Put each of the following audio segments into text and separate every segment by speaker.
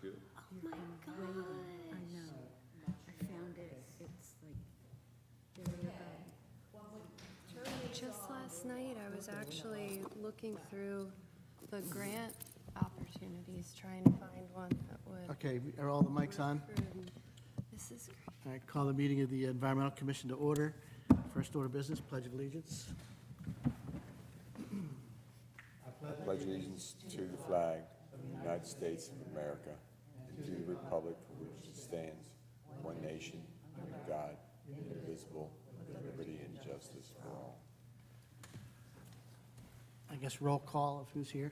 Speaker 1: Good.
Speaker 2: Oh my God.
Speaker 3: I know. I found it. It's like, very,
Speaker 2: Just last night, I was actually looking through the grant opportunities, trying to find one that would.
Speaker 4: Okay, are all the mics on?
Speaker 2: This is great.
Speaker 4: All right, call the meeting of the Environmental Commission to order. First order of business, Pledge of Allegiance.
Speaker 1: Pledge allegiance to the flag of the United States of America and to the republic for which it stands, one nation, under God, indivisible, with liberty and justice for all.
Speaker 4: I guess roll call of who's here.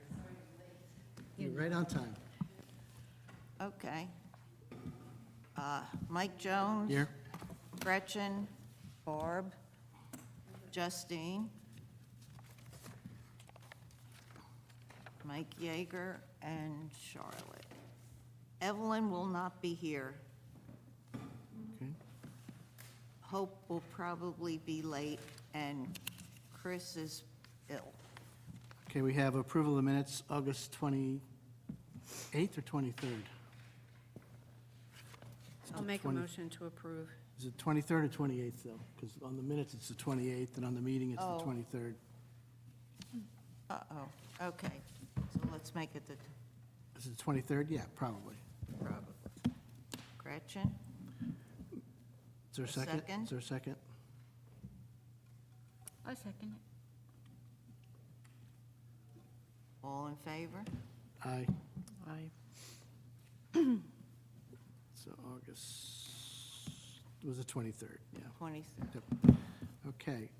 Speaker 4: You're right on time.
Speaker 5: Okay. Mike Jones.
Speaker 4: Here?
Speaker 5: Gretchen, Barb, Justine, Mike Yeager, and Charlotte. Evelyn will not be here.
Speaker 4: Okay.
Speaker 5: Hope will probably be late, and Chris is ill.
Speaker 4: Okay, we have approval of the minutes, August 28th or 23rd?
Speaker 3: I'll make a
Speaker 4: 20
Speaker 3: motion to approve.
Speaker 4: Is it 23rd or 28th, though? Because on the minutes, it's the 28th, and on the meeting, it's the
Speaker 5: Oh.
Speaker 4: 23rd.
Speaker 5: Uh-oh, okay. So let's make it the,
Speaker 4: Is it the 23rd? Yeah, probably.
Speaker 5: probably. Gretchen,
Speaker 4: Is there a second?
Speaker 5: Second.
Speaker 4: Is there a second?
Speaker 3: I second it.
Speaker 5: all in favor?
Speaker 4: Aye.
Speaker 3: Aye.
Speaker 4: So August, it was the 23rd, yeah.
Speaker 5: 23rd.
Speaker 4: Yep. Okay.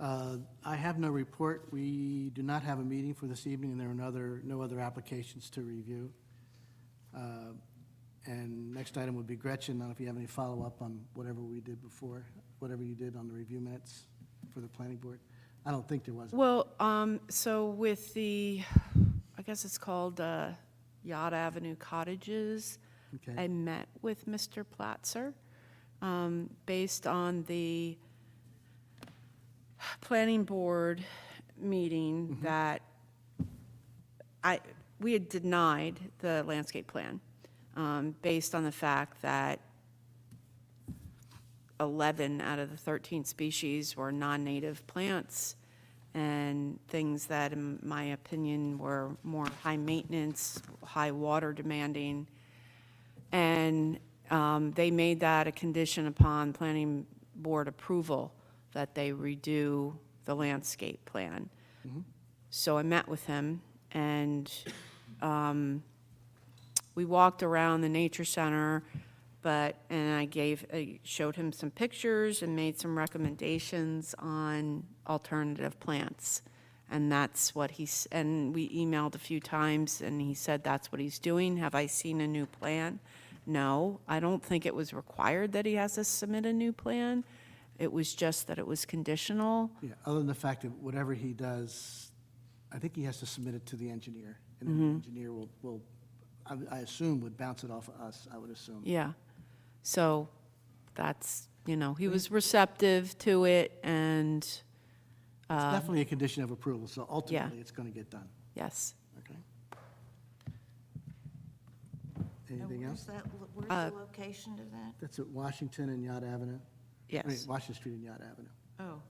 Speaker 4: I have no report. We do not have a meeting for this evening, and there are no other applications to review. And next item would be Gretchen. I don't know if you have any follow-up on whatever we did before, whatever you did on the review minutes for the planning board. I don't think there was.
Speaker 3: Well, so with the, I guess it's called Yacht Avenue Cottages, I
Speaker 4: Okay.
Speaker 3: met with Mr. Platzer based on the planning board meeting that we had denied the landscape plan based on the fact that 11 out of the 13 species were non-native plants and things that, in my opinion, were more high maintenance, high water demanding. And they made that a condition upon planning board approval that they redo the landscape plan. So I met with him, and we walked around the nature center, and I showed him some pictures and made some recommendations on alternative plants. And that's what and we emailed a few times, and he said that's what he's doing. Have I seen a new plan? No, I don't think it was required that he has to submit a new plan. It was just that it was conditional.
Speaker 4: Yeah, other than the fact that whatever he does, I think he has to submit it to the engineer. And then the engineer will, I assume, would bounce it off of us, I would assume.
Speaker 3: Yeah. So that's, he was receptive to it, and
Speaker 4: It's definitely a condition of approval, so ultimately, it's going to get done.
Speaker 3: yes.
Speaker 4: Okay. Anything
Speaker 5: And
Speaker 4: else?
Speaker 5: where's the location to that?
Speaker 4: That's at Washington and Yacht Avenue. I mean,
Speaker 3: Yes.
Speaker 4: Washington Street and Yacht Avenue.
Speaker 5: Oh,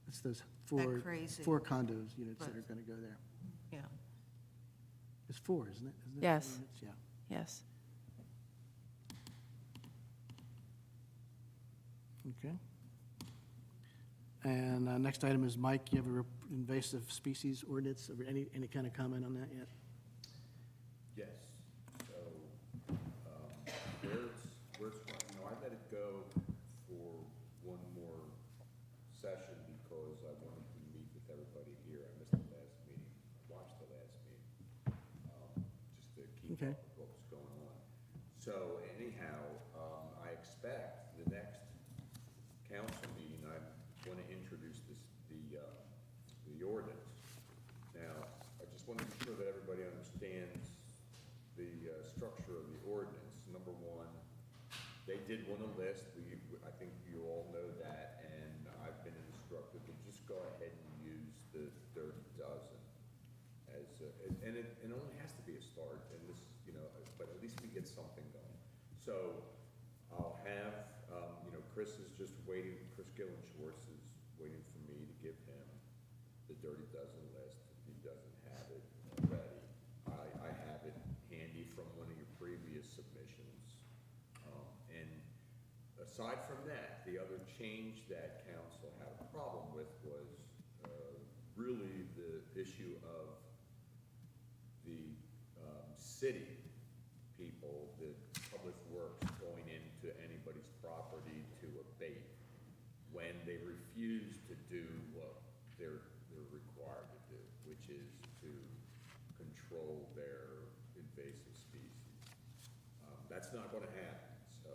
Speaker 4: It's those
Speaker 5: That crazy.
Speaker 4: four condos units that
Speaker 5: But-
Speaker 4: are going to go there.
Speaker 5: yeah.
Speaker 4: It's four, isn't it? Isn't it
Speaker 3: Yes.
Speaker 4: 4 units? Yeah.
Speaker 3: Yes.
Speaker 4: Okay. And next item is Mike, you have a invasive species ordinance, or any kind of comment on that yet?
Speaker 1: Yes, so, where it's, I let it go for one more session because I wanted to meet with everybody here. I missed the last meeting, I watched the last meeting, just to keep
Speaker 4: Okay.
Speaker 1: up with what was going on. So anyhow, I expect the next council meeting, I want to introduce the ordinance. Now, I just want to be sure that everybody understands the structure of the ordinance. Number one, they did want a list, I think you all know that, and I've been instructed to just go ahead and use the dirty dozen as, and it only has to be a start, and this, but So I'll have, Chris is just waiting, Chris Gillenschwartz is waiting for me to give him the Dirty Dozen list if he doesn't have it already. I have it handy from one of your previous submissions. And aside from that, the other change that council had a problem with was really the issue of the city people, the public works going into anybody's property to abate when they refuse to do what they're required to do, which is to control their invasive species. That's not gonna happen, so.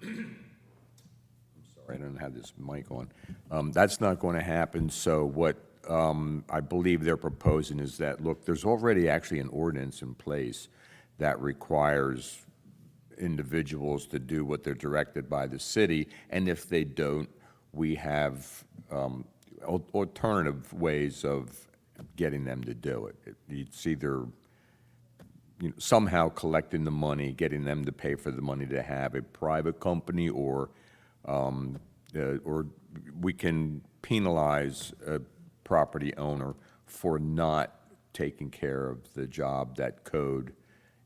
Speaker 1: I'm sorry, I don't have this mic on. That's not gonna happen, so what I believe they're proposing is that, look, there's already actually an ordinance in place that requires individuals to do what they're directed by the city, and if they don't, we have alternative ways of getting them to do it. It's either somehow collecting the money, getting them to pay for the money to have a private company, or we can penalize a property owner for not taking care of the job that code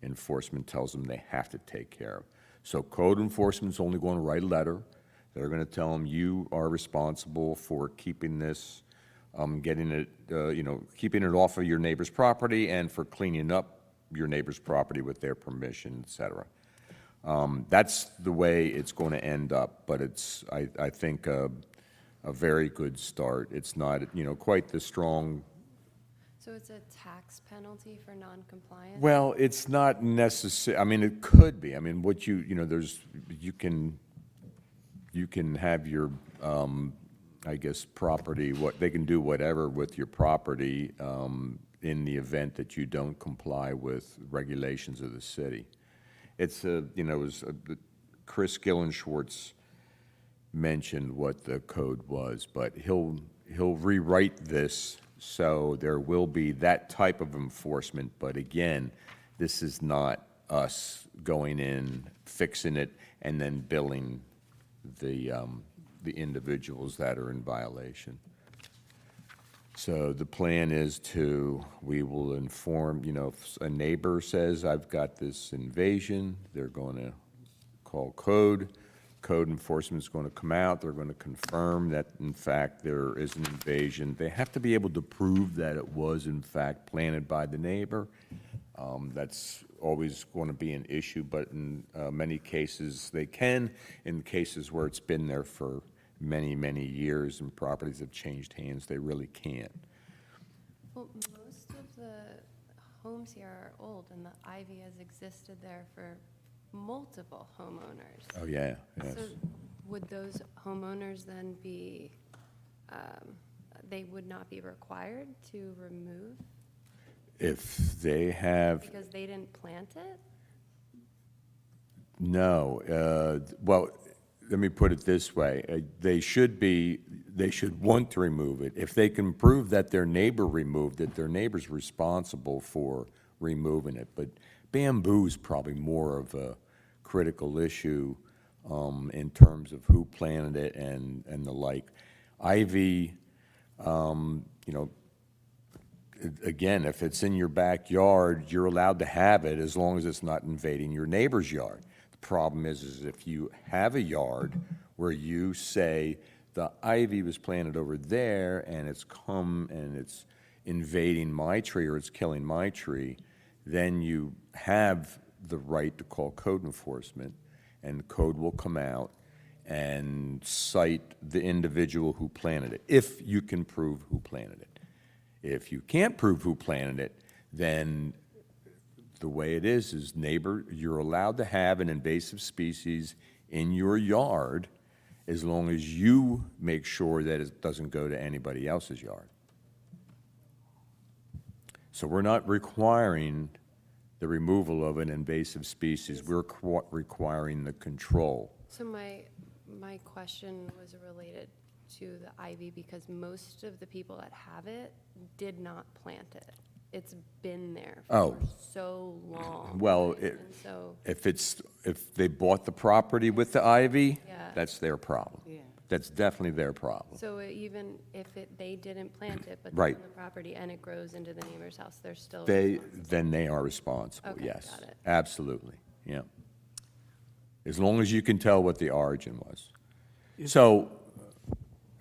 Speaker 1: enforcement tells them they have to take care of. So code enforcement's only going to write a letter. They're going to tell them, you are responsible for keeping this, getting it, keeping it off of your neighbor's property and for cleaning up your neighbor's property with their permission, et cetera. That's the way it's going to end up, but it's, I think, a very good start. It's not, quite the strong.
Speaker 2: So it's a tax penalty for non-compliance?
Speaker 1: Well, it's not necessary, I mean, it could be. I mean, what there's, you can have your, I guess, property, they can do whatever with your property in the event that you don't comply with regulations of the city. It's Chris Gillenschwartz mentioned what the code was, but he'll rewrite this so there will be that type of enforcement, but again, this is not us going in, fixing it, and then billing the individuals that are in violation. So the plan is we will inform, if a neighbor says, I've got this invasion, they're going to call code. Code enforcement is going to come out. They're going to confirm that, in fact, there is an invasion. They have to be able to prove that it was, in fact, planted by the neighbor. That's always going to be an issue, but in many cases they can. In cases where it's been there for many, many years and properties have changed hands, they really can't.
Speaker 2: Well, most of the homes here are old, and the ivy has existed there for multiple homeowners.
Speaker 1: Oh, yeah, yes.
Speaker 2: So would those homeowners then be, they would not be required to remove
Speaker 1: If they have,
Speaker 2: because they didn't plant it?
Speaker 1: no, well, let me put it this way. They should want to remove it. If they can prove that their neighbor removed it, their neighbor's responsible for removing it. But bamboo is probably more of a critical issue in terms of who planted it and the like. Ivy, again, if it's in your backyard, you're allowed to have it as long as it's not invading your neighbor's yard. The problem is if you have a yard where you say the ivy was planted over there and it's come and it's invading my tree or it's killing my tree, then you have the right to call code enforcement, and code will come out and cite the individual who planted it, if you can prove who planted it. If you can't prove who planted it, then the way it is neighbor, you're allowed to have an invasive species in your yard as long as you make sure that it doesn't go to anybody else's yard. So we're not requiring the removal of an invasive species, we're requiring the control.
Speaker 2: So my question was related to the ivy because most of the people that have it did not plant it. it's been there
Speaker 1: Oh.
Speaker 2: for so long.
Speaker 1: Well,
Speaker 2: And so,
Speaker 1: if they bought the property with the ivy,
Speaker 2: Yeah.
Speaker 1: that's their problem.
Speaker 5: Yeah.
Speaker 1: That's definitely their problem.
Speaker 2: so even if they didn't plant it, but they
Speaker 1: Right.
Speaker 2: own the property and it grows into the neighbor's house, they're still
Speaker 1: Then they are responsible,
Speaker 2: Okay,
Speaker 1: yes.
Speaker 2: got it.
Speaker 1: Absolutely, yeah. As long as you can tell what the origin was. So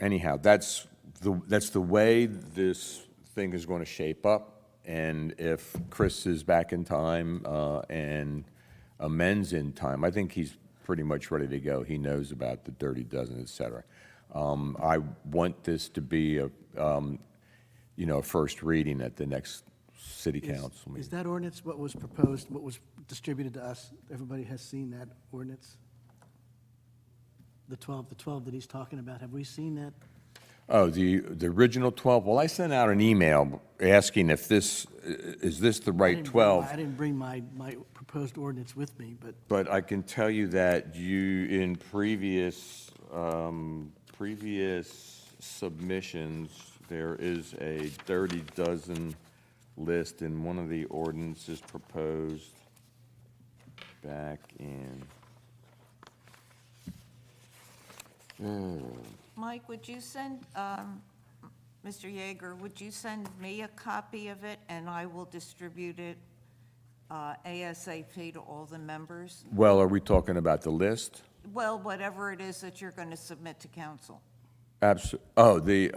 Speaker 1: anyhow, that's the way this thing is going to shape up. And if Chris is back in time and amends in time, I think he's pretty much ready to go. He knows about the Dirty Dozen, et cetera. I want this to be a first reading at the next city council
Speaker 4: Is
Speaker 1: meeting.
Speaker 4: that ordinance what was proposed, what was distributed to us? Everybody has seen that ordinance? The 12 that he's talking about, have we seen that?
Speaker 1: Oh, the original 12? Well, I sent out an email asking if is this the
Speaker 4: I
Speaker 1: right
Speaker 4: didn't bring
Speaker 1: 12?
Speaker 4: I didn't bring my proposed ordinance with me, but
Speaker 1: But I can tell you that in previous submissions, there is a Dirty Dozen list in one of the ordinances proposed back in.
Speaker 5: Mike, would you send, Mr. Yeager, would you send me a copy of it, and I will distribute it ASAP to all the members?
Speaker 1: Well, are we talking about the list?
Speaker 5: Well, whatever it is that you're going to submit to council.
Speaker 1: That's
Speaker 3: Latest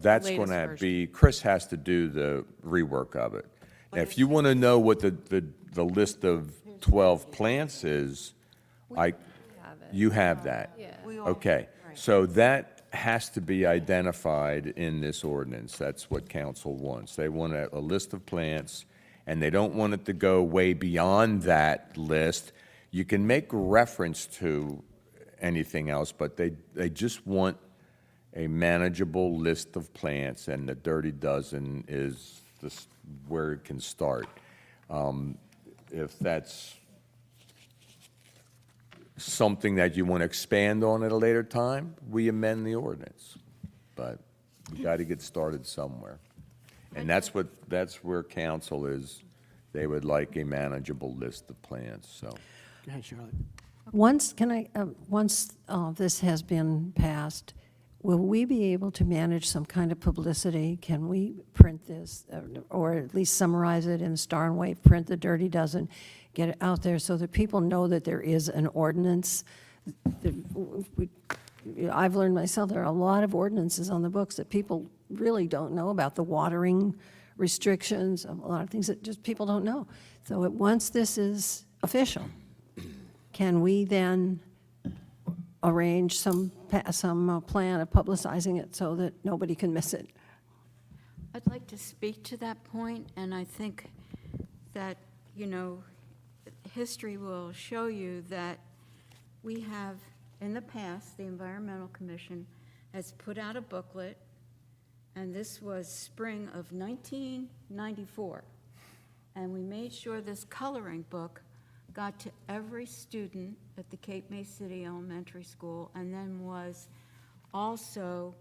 Speaker 1: going to
Speaker 3: version.
Speaker 1: be, Chris has to do the rework of it.
Speaker 5: But
Speaker 1: If you want to know what the list of 12 plants is,
Speaker 2: have it.
Speaker 1: you have that.
Speaker 2: Yeah.
Speaker 5: We all-
Speaker 1: Okay,
Speaker 5: right.
Speaker 1: so that has to be identified in this ordinance. That's what council wants. They want a list of plants, and they don't want it to go way beyond that list. You can make reference to anything else, but they just want a manageable list of plants, and the Dirty Dozen is where it can start. If that's something that you want to expand on at a later time, we amend the ordinance. But we got to get started somewhere. And that's where council is. They would like a manageable list of plants, so.
Speaker 4: go ahead, Charlotte.
Speaker 6: Once this has been passed, will we be able to manage some kind of publicity? Can we print this, or at least summarize it in Star and Wave, print the Dirty Dozen, get it out there so that people know that there is an ordinance? I've learned myself, there are a lot of ordinances on the books that people really don't know about, the watering restrictions, a lot of things that just people don't know. So once this is official, can we then arrange some plan of publicizing it so that nobody can miss it?
Speaker 7: I'd like to speak to that point, and I think that, history will show you that we have, in the past, the Environmental Commission has put out a booklet, and this was spring of 1994, and we made sure this coloring book got to every student at the Cape May City Elementary School, and then was also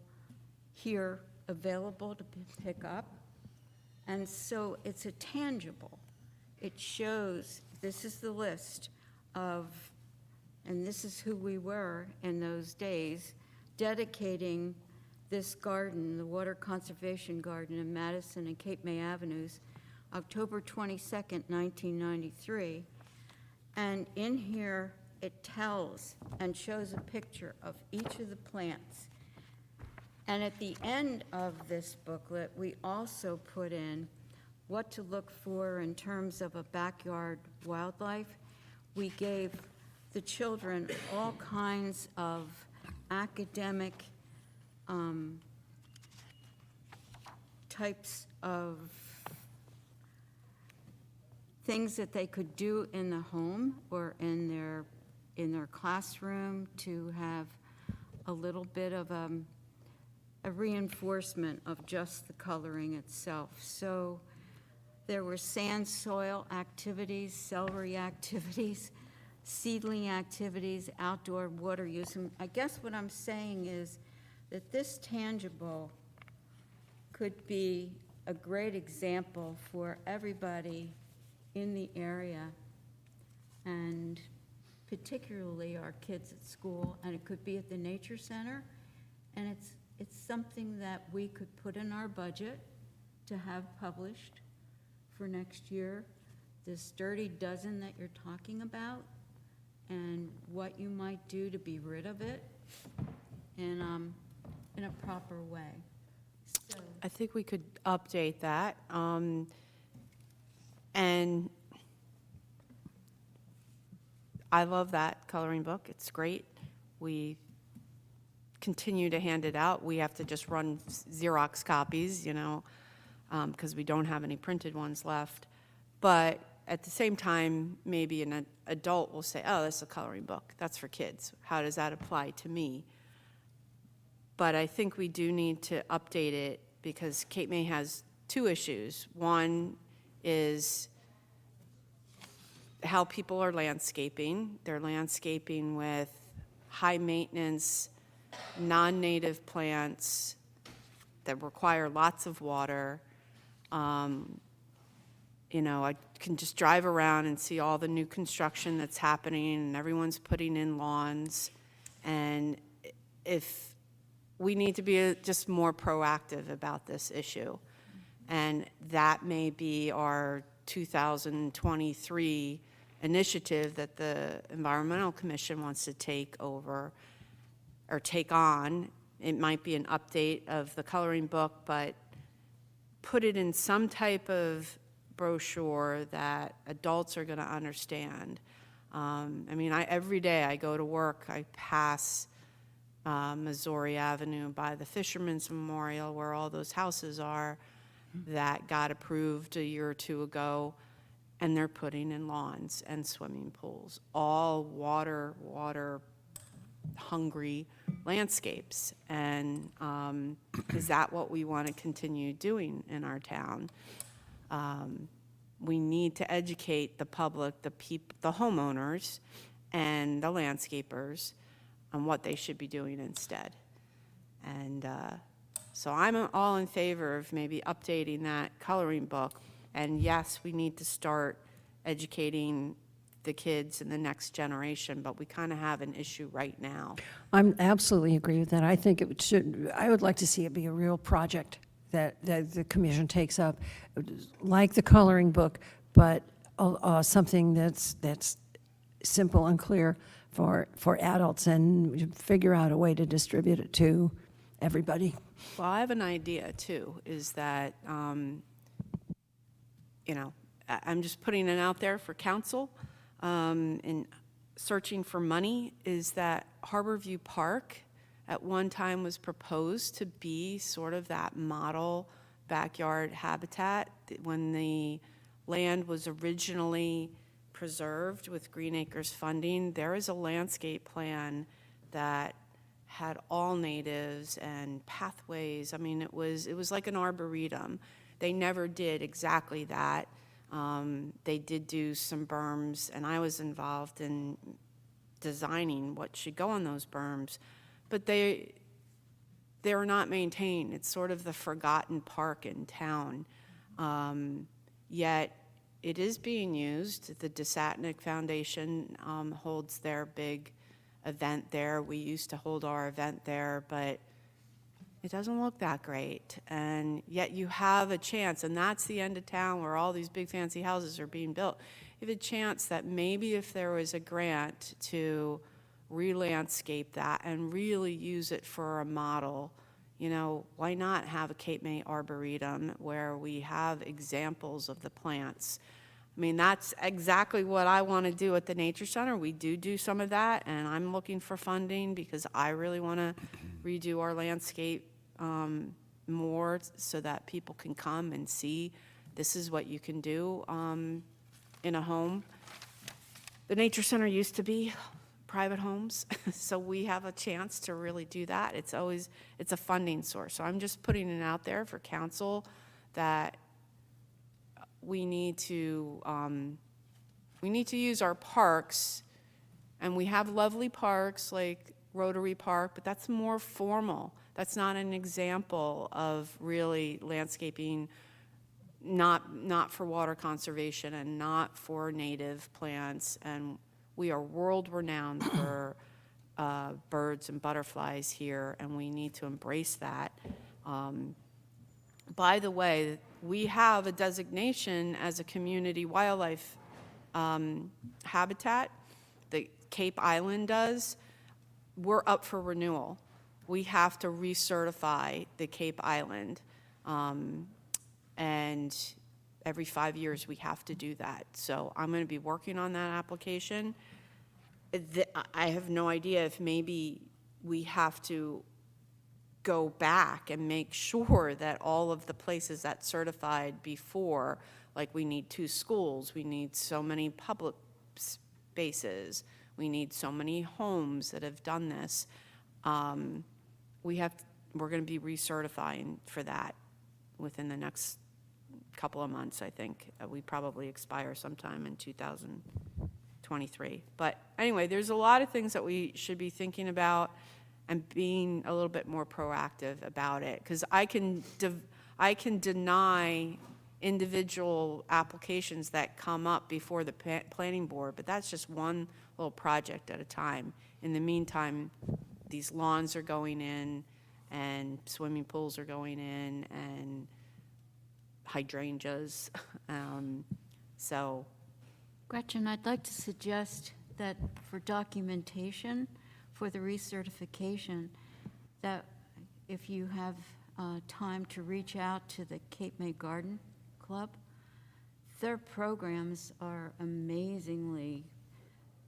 Speaker 7: here available to pick up. And so it's a tangible. It shows, this is the list of, and this is who we were in those days, dedicating this garden, the Water Conservation Garden in Madison and Cape May Avenues, October 22nd, 1993. And in here, it tells and shows a picture of each of the plants. And at the end of this booklet, we also put in what to look for in terms of a backyard wildlife. We gave the children all kinds of academic types of things that they could do in the home or in their classroom to have a little bit of a reinforcement of just the coloring itself. So there were sand soil activities, celery activities, seedling activities, outdoor water use. And I guess what I'm saying is that this tangible could be a great example for everybody in the area, and particularly our kids at school, and it could be at the nature center, and it's something that we could put in our budget to have published for next year. This Dirty Dozen that you're talking about, and what you might do to be rid of it in a proper way. So,
Speaker 3: I think we could update that. And I love that coloring book. It's great. We continue to hand it out. We have to just run Xerox copies, because we don't have any printed ones left. But at the same time, maybe an adult will say, oh, that's a coloring book. That's for kids. How does that apply to me? But I think we do need to update it because Cape May has two issues. One is how people are landscaping. They're landscaping with high-maintenance, non-native plants that require lots of water. I can just drive around and see all the new construction that's happening, and everyone's putting in lawns. And if we need to be just more proactive about this issue, and that may be our 2023 initiative that the Environmental Commission wants to take over or take on. It might be an update of the coloring book, but put it in some type of brochure that adults are going to understand. Every day I go to work, I pass Missouri Avenue by the Fisherman's Memorial where all those houses are that got approved a year or two ago, and they're putting in lawns and swimming pools, all water hungry landscapes. And is that what we want to continue doing in our town? We need to educate the public, the homeowners, and the landscapers on what they should be doing instead. And so I'm all in favor of maybe updating that coloring book. And yes, we need to start educating the kids in the next generation, but we kind of have an issue right now.
Speaker 6: I'm absolutely agree with that. I think I would like to see it be a real project that the commission takes up, like the coloring book, but something that's simple and clear for adults, and figure out a way to distribute it to everybody.
Speaker 3: Well, I have an idea too, is that, I'm just putting it out there for council, and searching for money, is that Harborview Park at one time was proposed to be sort of that model backyard habitat. When the land was originally preserved with Green Acres funding, there is a landscape plan that had all natives and pathways. It was like an arboretum. They never did exactly that. They did do some berms, and I was involved in designing what should go on those berms, but they're not maintained. It's sort of the forgotten park in town. Yet it is being used. The DeSatnick Foundation holds their big event there. We used to hold our event there, but it doesn't look that great. And yet you have a chance, and that's the end of town where all these big fancy houses are being built. You have a chance that maybe if there was a grant to re-landscape that and really use it for a model, why not have a Cape May Arboretum where we have examples of the plants? That's exactly what I want to do at the Nature Center. We do some of that, and I'm looking for funding because I really want to redo our landscape more so that people can come and see this is what you can do in a home. The Nature Center used to be private homes, so we have a chance to really do that. It's a funding source. So I'm just putting it out there for council that we need to use our parks, and we have lovely parks like Rotary Park, but that's more formal. That's not an example of really landscaping not for water conservation and not for native plants. And we are world-renowned for birds and butterflies here, and we need to embrace that. By the way, we have a designation as a community wildlife habitat that Cape Island does. We're up for renewal. We have to recertify the Cape Island. And every 5 years, we have to do that. So I'm going to be working on that application. I have no idea if maybe we have to go back and make sure that all of the places that certified before, like we need 2 schools, we need so many public spaces, we need so many homes that have done this. We're going to be recertifying for that within the next couple of months, I think. We probably expire sometime in 2023. But anyway, there's a lot of things that we should be thinking about and being a little bit more proactive about it. Because I can deny individual applications that come up before the planning board, but that's just one little project at a time. In the meantime, these lawns are going in, and swimming pools are going in, and hydrangeas. So,
Speaker 7: Gretchen, I'd like to suggest that for documentation, for the recertification, that if you have time to reach out to the Cape May Garden Club, their programs are amazingly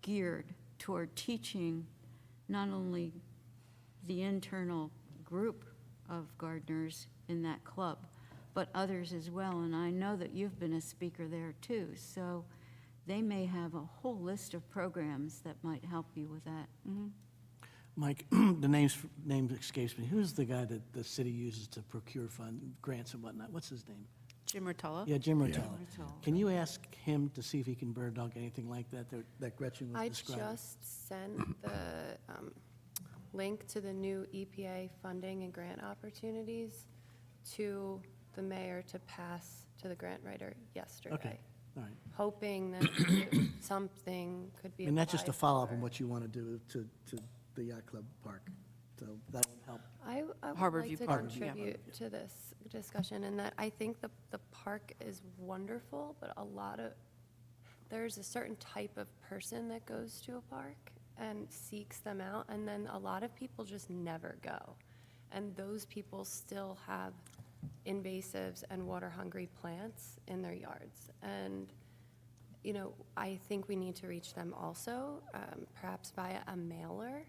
Speaker 7: geared toward teaching not only the internal group of gardeners in that club, but others as well. And I know that you've been a speaker there too, so they may have a whole list of programs that might help you with that.
Speaker 4: Mike, the name escapes me. Who's the guy that the city uses to procure grants and whatnot? What's his name?
Speaker 3: Jim Rotella?
Speaker 4: Yeah, Jim Rotella. Can you ask him to see if he can bird dog anything like that Gretchen was
Speaker 2: I
Speaker 4: describing?
Speaker 2: just sent the link to the new EPA funding and grant opportunities to the mayor to pass to the grant writer yesterday.
Speaker 4: Okay, all right.
Speaker 2: Hoping that something could be
Speaker 4: And that's just a
Speaker 2: applied
Speaker 4: follow-up on
Speaker 2: for.
Speaker 4: what you want to do to the yacht club park. So that would help.
Speaker 2: I would
Speaker 3: Harborview
Speaker 2: like to
Speaker 3: Park,
Speaker 4: yeah.
Speaker 2: contribute to this discussion in that I think the park is wonderful, but there's a certain type of person that goes to a park and seeks them out, and then a lot of people just never go. And those people still have invasives and water-hungry plants in their yards. And, you know, I think we need to reach them also, perhaps via a mailer.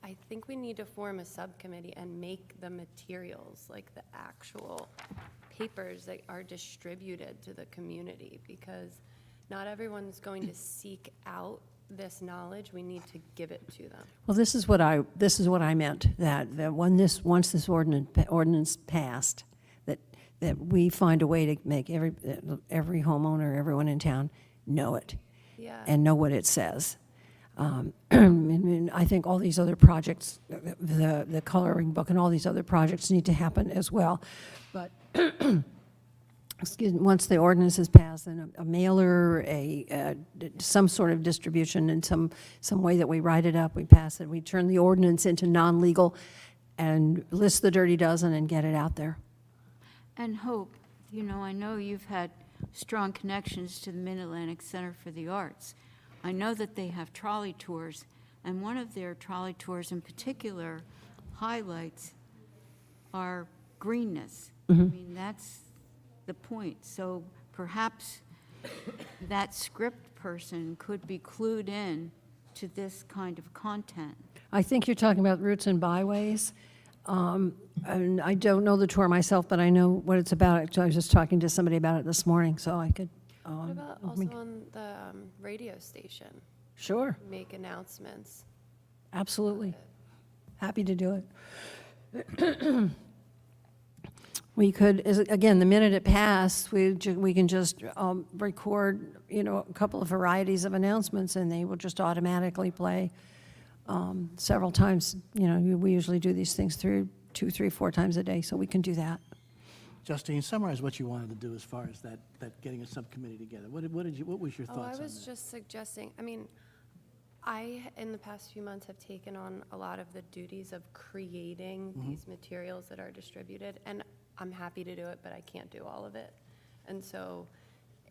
Speaker 2: I think we need to form a subcommittee and make the materials, like the actual papers that are distributed to the community, because not everyone's going to seek out this knowledge. We need to give it to them.
Speaker 6: Well, this is what I meant, that once this ordinance passed, that we find a way to make every homeowner, everyone in town know it.
Speaker 2: Yeah.
Speaker 6: And know what it says. And I think all these other projects, the coloring book and all these other projects need to happen as well. But excuse me, once the ordinance is passed, then a mailer, some sort of distribution in some way that we write it up, we pass it, we turn the ordinance into non-legal and list the dirty dozen and get it out there.
Speaker 7: And Hope, I know you've had strong connections to the Mid-Atlantic Center for the Arts. I know that they have trolley tours, and one of their trolley tours in particular highlights our greenness. I mean, that's the point. So perhaps that script person could be clued in to this kind of content.
Speaker 6: I think you're talking about routes and byways. And I don't know the tour myself, but I know what it's about. I was just talking to somebody about it this morning, so I could.
Speaker 2: What about also on the radio station?
Speaker 6: Sure,
Speaker 2: Make announcements.
Speaker 6: absolutely. Happy to do it. We could, again, the minute it passed, we can just record, a couple of varieties of announcements, and they will just automatically play several times. We usually do these things 2, 3, 4 times a day, so we can do that.
Speaker 4: Justine, summarize what you wanted to do as far as that getting a subcommittee together. What was your
Speaker 2: Oh, I
Speaker 4: thoughts on
Speaker 2: was
Speaker 4: that?
Speaker 2: just suggesting, I mean, I, in the past few months, have taken on a lot of the duties of creating these materials that are distributed, and I'm happy to do it, but I can't do all of it. And so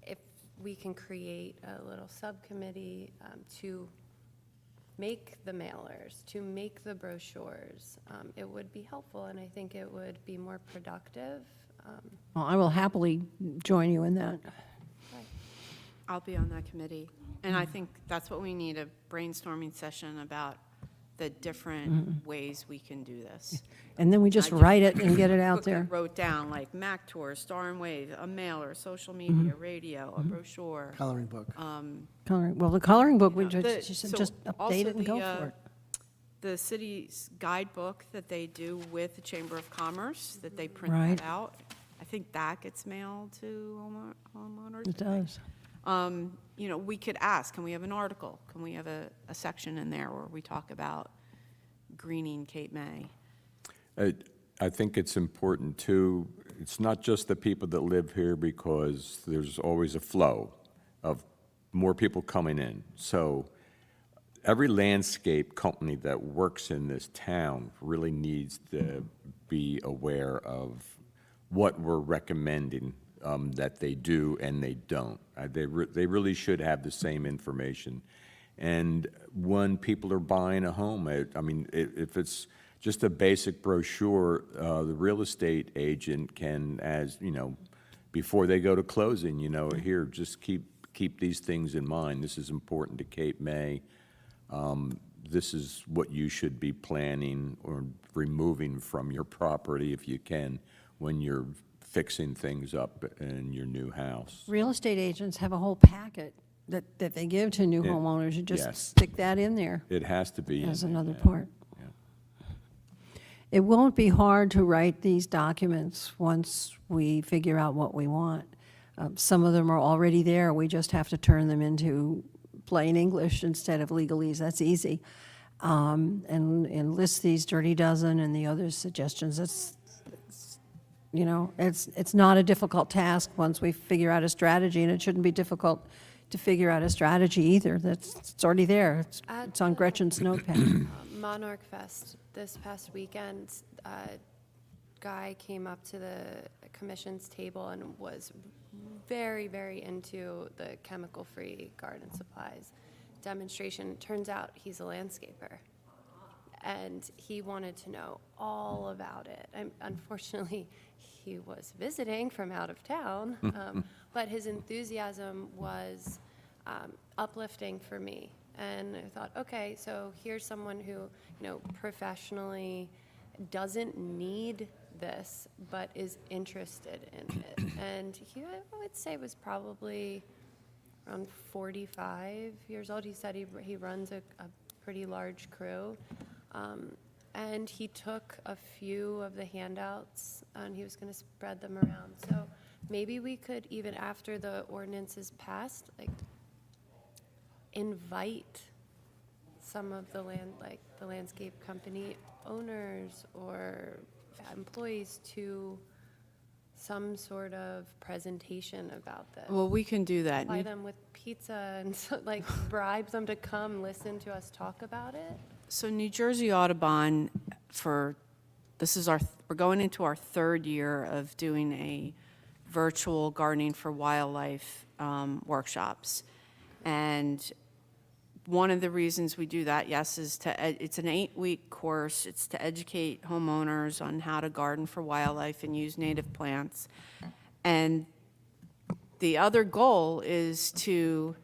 Speaker 2: if we can create a little subcommittee to make the mailers, to make the brochures, it would be helpful, and I think it would be more productive.
Speaker 6: Well, I will happily join you in that.
Speaker 3: I'll be on that committee. And I think that's what we need, a brainstorming session about the different ways we can do this.
Speaker 6: And then we just
Speaker 3: I just
Speaker 6: write it and get it out
Speaker 3: quickly
Speaker 6: there.
Speaker 3: wrote down, like, Mac Tour, Star and Wave, a mailer, social media, radio, a brochure.
Speaker 4: Coloring book.
Speaker 6: Coloring, well, the coloring book, we
Speaker 3: Yeah.
Speaker 6: just, she said
Speaker 3: So
Speaker 6: just
Speaker 3: also
Speaker 6: update it and go
Speaker 3: the,
Speaker 6: for it.
Speaker 3: The city's guidebook that they do with the Chamber of Commerce, that they print
Speaker 6: Right.
Speaker 3: that out. I think that gets mailed to homeowners.
Speaker 6: It does.
Speaker 3: You know, we could ask, can we have an article? Can we have a section in there where we talk about greening Cape May?
Speaker 1: I think it's important too, it's not just the people that live here, because there's always a flow of more people coming in. So every landscape company that works in this town really needs to be aware of what we're recommending that they do and they don't. They really should have the same information. And when people are buying a home, I mean, if it's just a basic brochure, the real estate agent can, as, you know, before they go to closing, you know, here, just keep these things in mind. This is important to Cape May. This is what you should be planning or removing from your property if you can when you're fixing things up in your new house.
Speaker 6: Real estate agents have a whole packet that they give to new
Speaker 1: Yeah.
Speaker 6: homeowners. You just
Speaker 1: Yes.
Speaker 6: stick that in there
Speaker 1: It has to be in
Speaker 6: as
Speaker 1: there,
Speaker 6: another
Speaker 1: yeah.
Speaker 6: part.
Speaker 1: Yeah.
Speaker 6: It won't be hard to write these documents once we figure out what we want. Some of them are already there. We just have to turn them into plain English instead of legalese. That's easy. And list these dirty dozen and the other suggestions. You know, it's not a difficult task once we figure out a strategy, and it shouldn't be difficult to figure out a strategy either. It's already there. It's on Gretchen's notepad.
Speaker 2: Monarch Fest this past weekend, a guy came up to the commission's table and was very, very into the chemical-free garden supplies demonstration. Turns out he's a landscaper, and he wanted to know all about it. Unfortunately, he was visiting from out of town, but his enthusiasm was uplifting for me. And I thought, okay, so here's someone who, you know, professionally doesn't need this, but is interested in it. And he, I would say, was probably around 45 years old. He said he runs a pretty large crew. And he took a few of the handouts and he was going to spread them around. So maybe we could, even after the ordinance is passed, like invite some of the the landscape company owners or employees to some sort of presentation about this.
Speaker 3: Well, we can do that.
Speaker 2: Buy them with pizza and like bribe them to come listen to us talk about it.
Speaker 3: So New Jersey Audubon, we're going into our third year of doing a virtual gardening for wildlife workshops. And one of the reasons we do that, yes, is it's an 8-week course. It's to educate homeowners on how to garden for wildlife and use native plants. And the other goal is to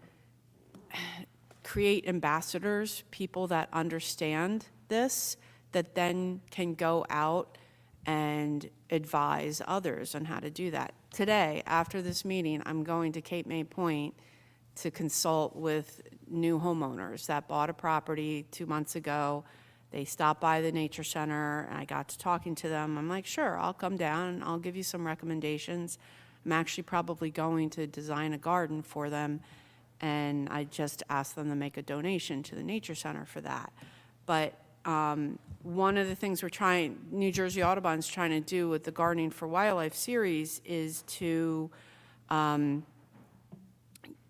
Speaker 3: create ambassadors, people that understand this, that then can go out and advise others on how to do that. Today, after this meeting, I'm going to Cape May Point to consult with new homeowners that bought a property 2 months ago. They stopped by the nature center, and I got to talking to them. I'm like, sure, I'll come down and I'll give you some recommendations. I'm actually probably going to design a garden for them, and I just asked them to make a donation to the nature center for that. But one of the things New Jersey Audubon's trying to do with the Gardening for Wildlife series is to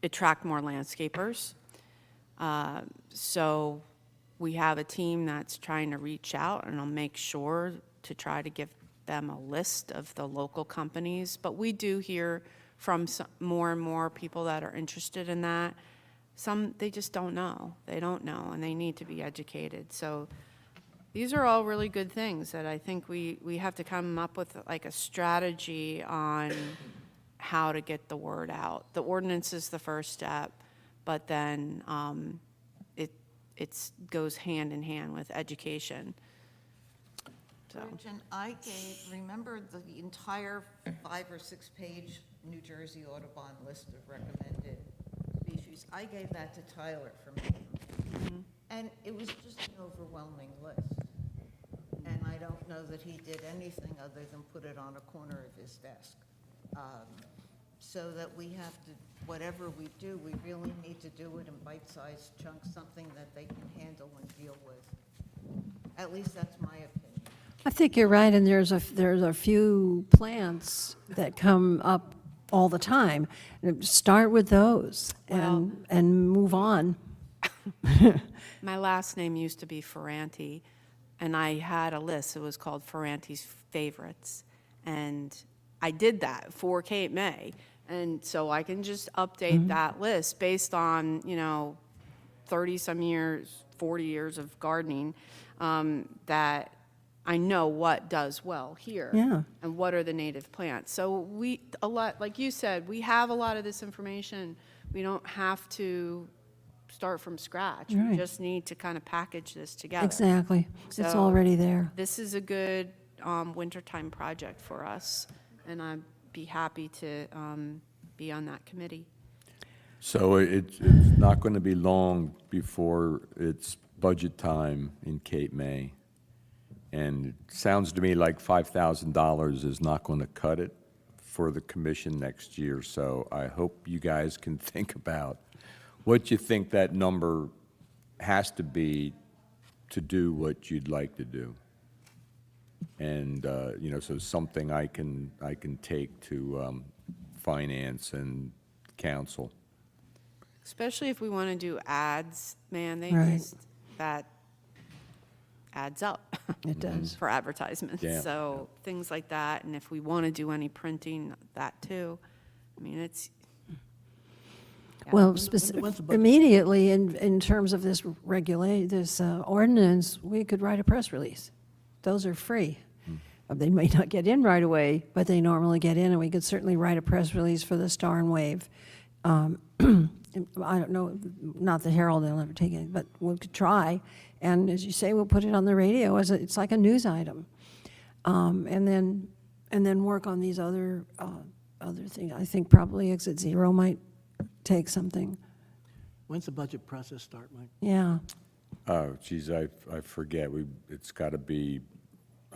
Speaker 3: attract more landscapers. So we have a team that's trying to reach out, and I'll make sure to try to give them a list of the local companies. But we do hear from more and more people that are interested in that. Some, they just don't know. They don't know, and they need to be educated. So these are all really good things that I think we have to come up with, like a strategy on how to get the word out. The ordinance is the first step, but then it goes hand in hand with education. So,
Speaker 5: Virgin, remember the entire 5 or 6 page New Jersey Audubon list of recommended species? I gave that to Tyler for me. And it was just an overwhelming list. And I don't know that he did anything other than put it on a corner of his desk. So that we have to, whatever we do, we really need to do it in bite-sized chunks, something that they can handle and deal with. At least that's my opinion.
Speaker 6: I think you're right, and there's a few plants that come up all the time. Start with those and move on.
Speaker 3: my last name used to be Ferranti, and I had a list. It was called Ferranti's Favorites. And I did that for Cape May. And so I can just update that list based on, 30-some years, 40 years of gardening, that I know what does well here.
Speaker 6: Yeah.
Speaker 3: And what are the native plants. So like you said, we have a lot of this information. We don't have to start from scratch. We
Speaker 6: Right.
Speaker 3: just need to kind of package this together.
Speaker 6: Exactly. It's
Speaker 3: So-
Speaker 6: already there.
Speaker 3: This is a good wintertime project for us, and I'd be happy to be on that committee.
Speaker 1: So it's not going to be long before it's budget time in Cape May. And it sounds to me like $5,000 is not going to cut it for the commission next year. So I hope you guys can think about what you think that number has to be to do what you'd like to do. And, so something I can take to finance and council.
Speaker 3: Especially if we want to do ads, man,
Speaker 6: Right.
Speaker 3: that adds up.
Speaker 6: It does.
Speaker 3: For advertisements.
Speaker 1: Yeah.
Speaker 3: So things like that, and if we want to do any printing, that too. I mean, it's,
Speaker 6: Well,
Speaker 4: when's the budget?
Speaker 6: immediately, in terms of this ordinance, we could write a press release. Those are free. They may not get in right away, but they normally get in, and we could certainly write a press release for the Star and Wave. I don't know, not the Herald, they'll never take it, but we could try. And as you say, we'll put it on the radio it's like a news item. And then work on these other things. I think probably Exit Zero might take something.
Speaker 4: When's the budget process start, Mike?
Speaker 6: Yeah.
Speaker 1: Oh, geez, I forget. It's got to be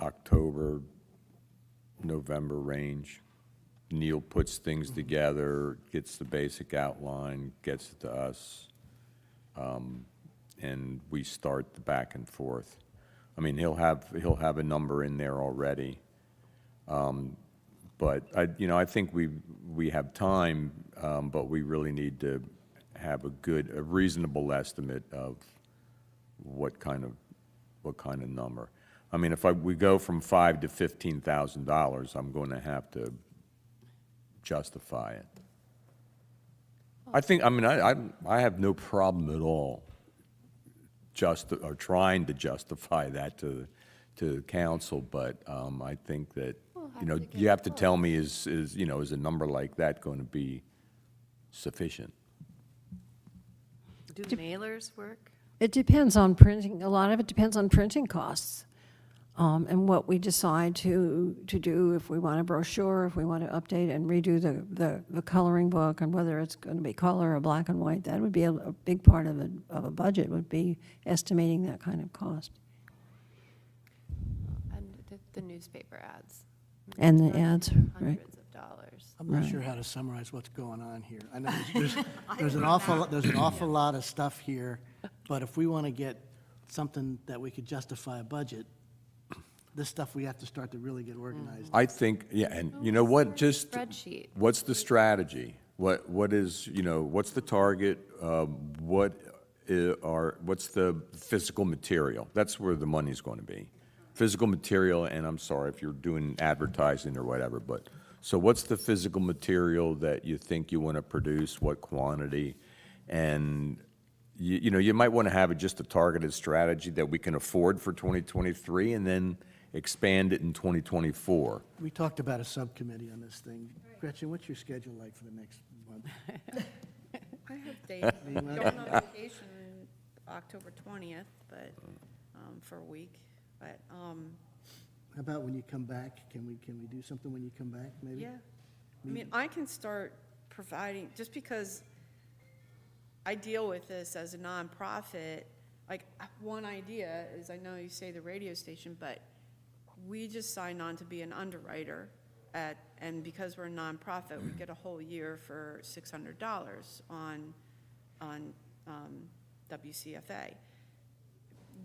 Speaker 1: October, November range. Neil puts things together, gets the basic outline, gets it to us, and we start the back and forth. I mean, he'll have a number in there already, but I think we have time, but we really need to have a reasonable estimate of what kind of number. I mean, if we go from $5,000 to $15,000, I'm going to have to justify it. I have no problem at all trying to justify that to the council, but I think that, you have to tell me is a number like that going to be sufficient?
Speaker 2: Do mailers work?
Speaker 6: It depends on printing, a lot of it depends on printing costs, and what we decide to do, if we want a brochure, if we want to update and redo the coloring book, and whether it's going to be color or black and white. That would be a big part of a budget, would be estimating that kind of cost.
Speaker 2: And the newspaper ads.
Speaker 6: And the ads, right.
Speaker 2: Hundreds of dollars.
Speaker 4: I'm not sure how to summarize what's going on here. I know there's an awful lot of stuff here, but if we want to get something that we could justify a budget, this stuff we have to start to really get organized.
Speaker 1: I think, yeah, and you know what, just.
Speaker 2: Spreadsheet.
Speaker 1: What's the strategy? What is, what's the target? What's the physical material? That's where the money's going to be. Physical material, and I'm sorry if you're doing advertising or whatever, but, so what's the physical material that you think you want to produce, what quantity? And, you might want to have just a targeted strategy that we can afford for 2023 and then expand it in 2024.
Speaker 4: We talked about a subcommittee on this thing. Gretchen, what's your schedule like for the next month?
Speaker 3: I have dates. Going on vacation October 20th, but, for a week, but,
Speaker 4: How about when you come back? Can we do something when you come back, maybe?
Speaker 3: yeah. I mean, I can start providing, just because I deal with this as a nonprofit, like, one idea is, I know you say the radio station, but we just signed on to be an underwriter and because we're a nonprofit, we get a whole year for $600 on WCFA.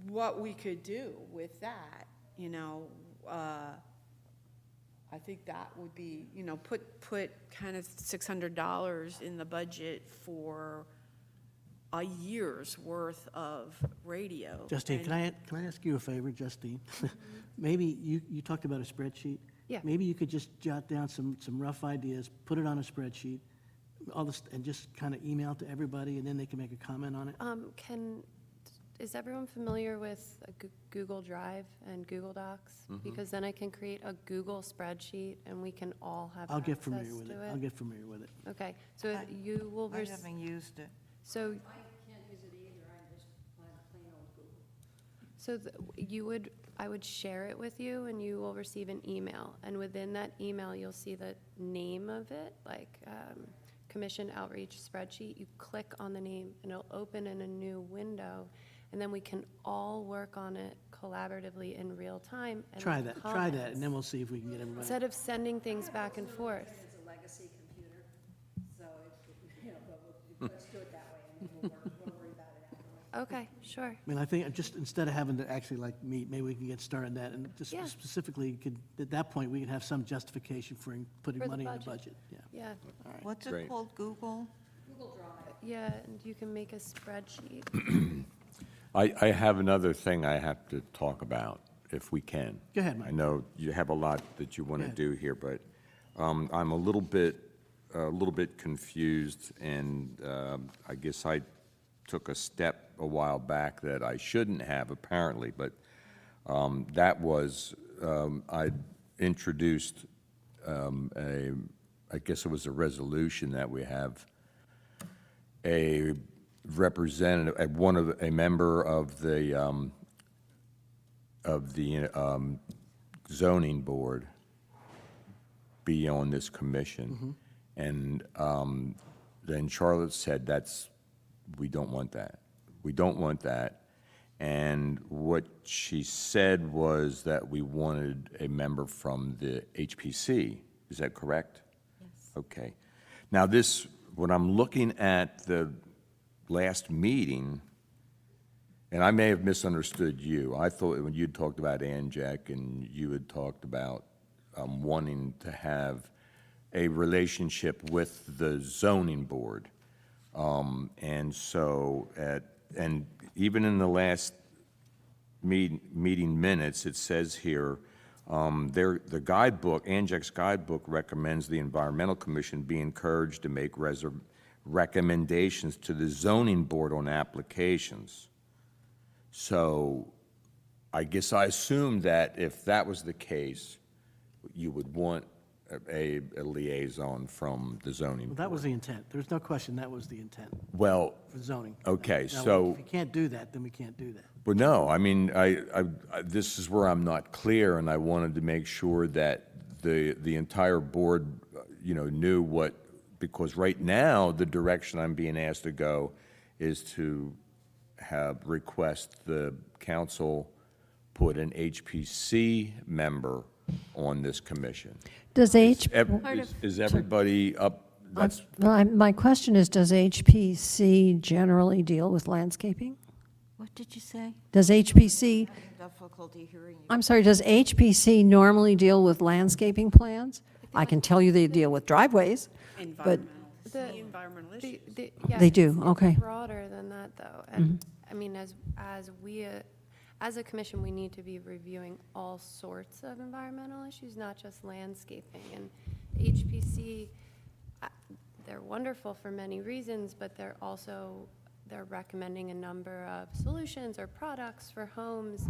Speaker 3: What we could do with that, I think that would be, put kind of $600 in the budget for a year's worth of radio.
Speaker 4: Justine, can I ask you a favor, Justine? Maybe you talked about a spreadsheet.
Speaker 2: Yeah.
Speaker 4: Maybe you could just jot down some rough ideas, put it on a spreadsheet, all this, and just kind of email it to everybody, and then they can make a comment on it.
Speaker 2: Is everyone familiar with a Google Drive and Google Docs? Because then I can create a Google spreadsheet and we can all have
Speaker 4: I'll get
Speaker 2: access
Speaker 4: familiar with it.
Speaker 2: to
Speaker 4: I'll get familiar with it.
Speaker 2: Okay, so you will,
Speaker 5: I haven't used it.
Speaker 2: so, I would share it with you and you will receive an email. And within that email, you'll see the name of it, like Commission Outreach Spreadsheet. You click on the name and it'll open in a new window. And then we can all work on it collaboratively in real time. And
Speaker 4: Try
Speaker 2: leave
Speaker 4: that, and
Speaker 2: comments.
Speaker 4: then we'll see if we can get everybody.
Speaker 2: Instead of sending things back and forth.
Speaker 8: It's a legacy computer, so but let's do it that way, and then we'll worry about it afterwards.
Speaker 2: Okay, sure.
Speaker 4: I mean, I think just instead of having to actually like meet, maybe we can get started on that, and just
Speaker 2: Yeah.
Speaker 4: specifically, at that point, we can have some justification for putting
Speaker 2: For the
Speaker 4: money in the
Speaker 2: budget.
Speaker 4: budget, yeah.
Speaker 2: Yeah,
Speaker 5: What's it
Speaker 1: Great.
Speaker 5: called, Google?
Speaker 2: yeah, and you can make a spreadsheet.
Speaker 1: I have another thing I have to talk about, if we can.
Speaker 4: Go ahead, Mike.
Speaker 1: I know you have a lot that you want
Speaker 4: Go
Speaker 1: to
Speaker 4: ahead.
Speaker 1: do here, but I'm a little bit confused, and I guess I took a step a while back that I shouldn't have, apparently, but that was, I introduced I guess it was a resolution that we have a representative, a member of the zoning board be on this commission. And then Charlotte said, we don't want that. We don't want that. And what she said was that we wanted a member from the HPC. Is that correct? Yes. Okay. Now this, when I'm looking at the last meeting, and I may have misunderstood you. I thought when you talked about ANJAC and you had talked about wanting to have a relationship with the zoning board. And so, and even in the last meeting minutes, it says here, the guidebook, ANJAC's guidebook recommends the Environmental Commission be encouraged to make recommendations to the zoning board on applications. So I guess I assumed that if that was the case, you would want a liaison from the zoning
Speaker 4: Well,
Speaker 1: board.
Speaker 4: that was the intent. There's no question that was the intent
Speaker 1: Well,
Speaker 4: for zoning.
Speaker 1: okay,
Speaker 4: Now,
Speaker 1: so.
Speaker 4: if you can't do that, then we can't do that.
Speaker 1: Well, no, I mean, this is where I'm not clear, and I wanted to make sure that the entire board, knew what, because right now, the direction I'm being asked to go is to request the council put an HPC member on this commission.
Speaker 6: Does
Speaker 1: Is everybody up? That's,
Speaker 6: my question is, does HPC generally deal with landscaping?
Speaker 7: What did you say?
Speaker 6: Does HPC,
Speaker 5: Difficulty hearing you.
Speaker 6: I'm sorry, does HPC normally deal with landscaping plans? I can tell you they deal with driveways, but,
Speaker 2: The-
Speaker 3: environmental
Speaker 2: Yeah,
Speaker 6: They do,
Speaker 2: it's
Speaker 6: okay.
Speaker 2: broader than that, though. And, I mean, as we, as a commission, we need to be reviewing all sorts of environmental issues, not just landscaping. And HPC, they're wonderful for many reasons, but they're recommending a number of solutions or products for homes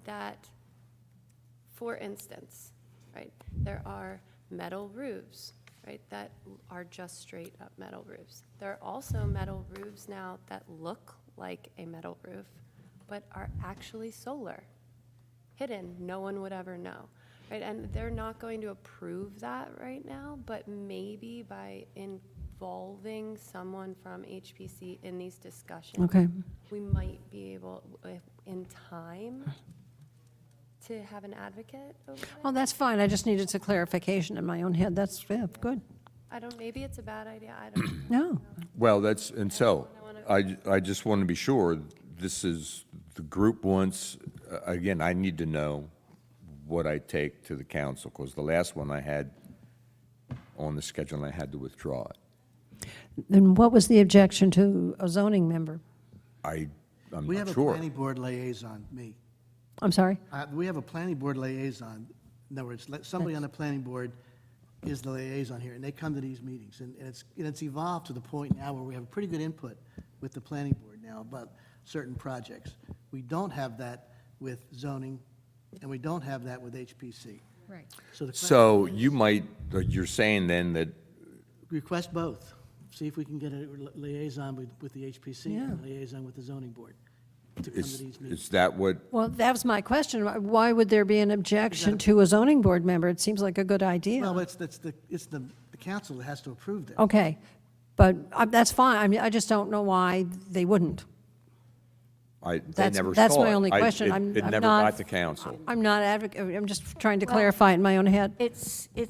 Speaker 2: that, for instance, right, there are metal roofs, right, that are just straight up metal roofs. There are also metal roofs now that look like a metal roof, but are actually solar, hidden, no one would ever know, right? And they're not going to approve that right now, but maybe by involving someone from HPC in these discussions,
Speaker 6: okay.
Speaker 2: we might be able, in time, to have an advocate over it.
Speaker 6: Oh, that's fine, I just needed some clarification in my own head, that's, yeah, good.
Speaker 2: Maybe it's a bad idea, I don't
Speaker 6: No,
Speaker 2: know.
Speaker 1: Well, that's, and so, I just want to be sure, this is, the group wants, again, I need to know what I take to the council, because the last one I had on the schedule, and I had to withdraw it.
Speaker 6: then what was the objection to a zoning member?
Speaker 1: I'm
Speaker 4: We
Speaker 1: not
Speaker 4: have a
Speaker 1: sure.
Speaker 4: planning board liaison, me.
Speaker 6: I'm sorry?
Speaker 4: We have a planning board liaison. In other words, somebody on the planning board is the liaison here, and they come to these meetings. And it's evolved to the point now where we have pretty good input with the planning board now about certain projects. We don't have that with zoning, and we don't have that with HPC.
Speaker 7: Right.
Speaker 4: So the
Speaker 1: So you might, you're saying then that,
Speaker 4: request both. See if we can get a liaison with the HPC and a liaison with the zoning board to come to these meetings.
Speaker 1: is that what,
Speaker 6: Well, that was my question, why would there be an objection to a zoning board member? It seems like a good idea.
Speaker 4: Well, it's the council that has to approve that.
Speaker 6: Okay, but that's fine, I mean, I just don't know why they wouldn't.
Speaker 1: they
Speaker 6: That's-
Speaker 1: never saw it?
Speaker 6: that's my only question. I'm
Speaker 1: It never
Speaker 6: not-
Speaker 1: got to council.
Speaker 6: I'm not advocate, I'm just trying to
Speaker 7: Well-
Speaker 6: clarify it in my own head.
Speaker 7: It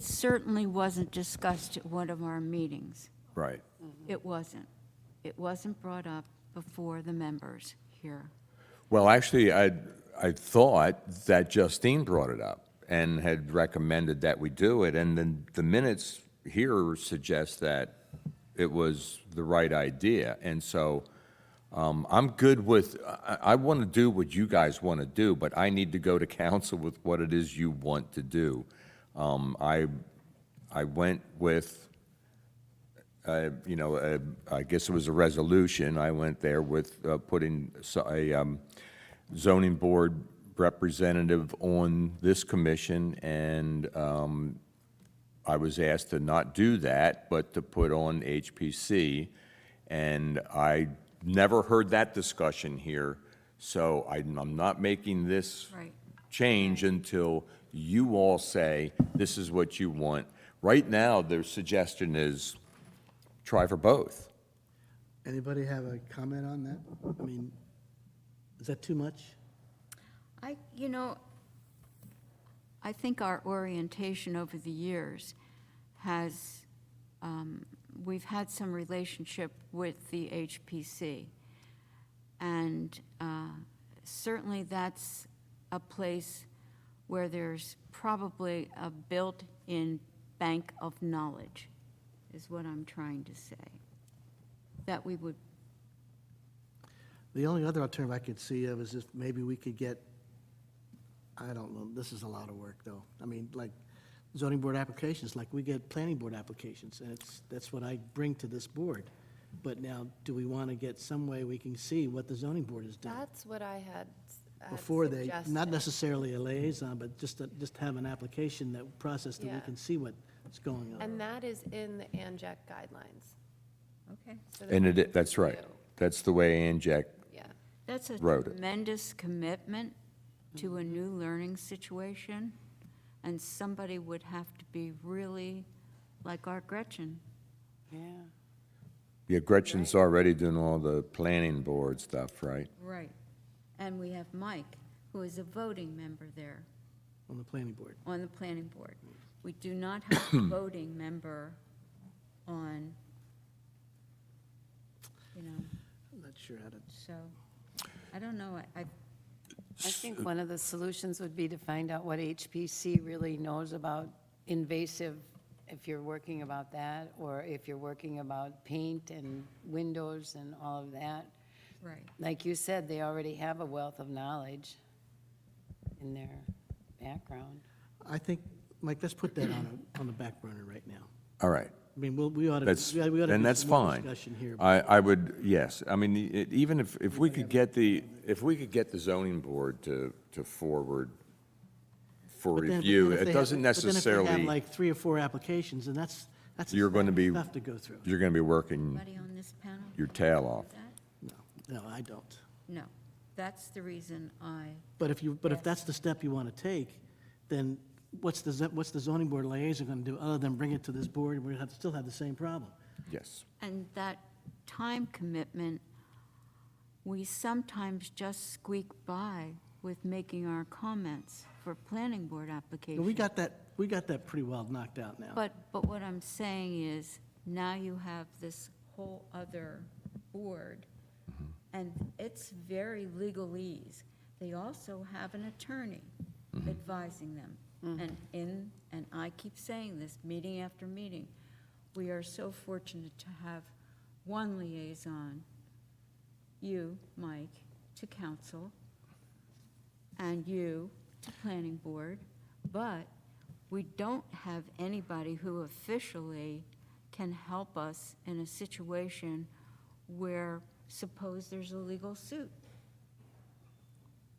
Speaker 7: certainly wasn't discussed at one of our meetings.
Speaker 1: Right.
Speaker 7: It wasn't. It wasn't brought up before the members here.
Speaker 1: Well, actually, I thought that Justine brought it up and had recommended that we do it, and then the minutes here suggest that it was the right idea. And so I'm good with, I want to do what you guys want to do, but I need to go to council with what it is you want to do. I went with, I guess it was a resolution. I went there with putting a zoning board representative on this commission, and I was asked to not do that, but to put on HPC. And I never heard that discussion here, so I'm not making this
Speaker 7: Right.
Speaker 1: change until you all say, this is what you want. Right now, their suggestion is try for both.
Speaker 4: Anybody have a comment on that? I mean, is that too much?
Speaker 7: I think our orientation over the years has, we've had some relationship with the HPC. And certainly that's a place where there's probably a built-in bank of knowledge, is what I'm trying to say. That we would,
Speaker 4: The only other alternative I could see of is if maybe we could get, I don't know, this is a lot of work, though. I mean, like zoning board applications, like we get planning board applications, and that's what I bring to this board. But now, do we want to get some way we can see what the zoning board is doing?
Speaker 2: That's what I had
Speaker 4: Before they, not
Speaker 2: suggested.
Speaker 4: necessarily a liaison, but just have an application, that process that we
Speaker 2: Yeah.
Speaker 4: can see what's going on.
Speaker 2: And that is in the ANJAC guidelines.
Speaker 7: okay.
Speaker 2: So that
Speaker 1: And
Speaker 2: we
Speaker 1: that's right.
Speaker 2: review.
Speaker 1: That's the way Anjac,
Speaker 2: Yeah.
Speaker 7: That's a
Speaker 1: wrote it.
Speaker 7: tremendous commitment to a new learning situation, and somebody would have to be really like our Gretchen.
Speaker 1: yeah, Gretchen's already doing all the planning board stuff, right?
Speaker 7: Right. And we have Mike, who is a voting member there
Speaker 4: On the planning board.
Speaker 7: on the planning board. We do not have a voting member on,
Speaker 4: I'm not sure how to,
Speaker 7: so, I don't know,
Speaker 2: I think one of the solutions would be to find out what HPC really knows about invasive, if you're working about that, or if you're working about paint and windows and all of that.
Speaker 7: right.
Speaker 2: Like you said, they already have a wealth of knowledge in their background.
Speaker 4: I think, Mike, let's put that on the back burner right now.
Speaker 1: All right.
Speaker 4: I mean, we ought to.
Speaker 1: That's,
Speaker 4: we ought to
Speaker 1: then
Speaker 4: do
Speaker 1: that's
Speaker 4: some more
Speaker 1: fine.
Speaker 4: Discussion here.
Speaker 1: I would, yes, I mean, even if we could get if we could get the zoning board to forward for
Speaker 4: But then- but
Speaker 1: review,
Speaker 4: then if
Speaker 1: it
Speaker 4: they
Speaker 1: doesn't
Speaker 4: have- But then if they have
Speaker 1: necessarily,
Speaker 4: like 3 or 4 applications, and that's
Speaker 1: you're going to be,
Speaker 4: tough to go through.
Speaker 1: you're going to be working
Speaker 7: Anybody on this panel?
Speaker 1: your tail off.
Speaker 7: That?
Speaker 4: No, I don't.
Speaker 7: No, that's the reason I,
Speaker 4: But if that's the step you want to take, then what's the zoning board liaison going to do, other than bring it to this board, and we're going to still have the same problem?
Speaker 1: Yes.
Speaker 7: and that time commitment, we sometimes just squeak by with making our comments for planning board applications.
Speaker 4: We got that pretty well knocked out now.
Speaker 7: But what I'm saying is, now you have this whole other board, and it's very legalese. They also have an attorney advising them. And I keep saying this, meeting after meeting, we are so fortunate to have one liaison, you, Mike, to council, and you to planning board, but we don't have anybody who officially can help us in a situation where, suppose there's a legal suit.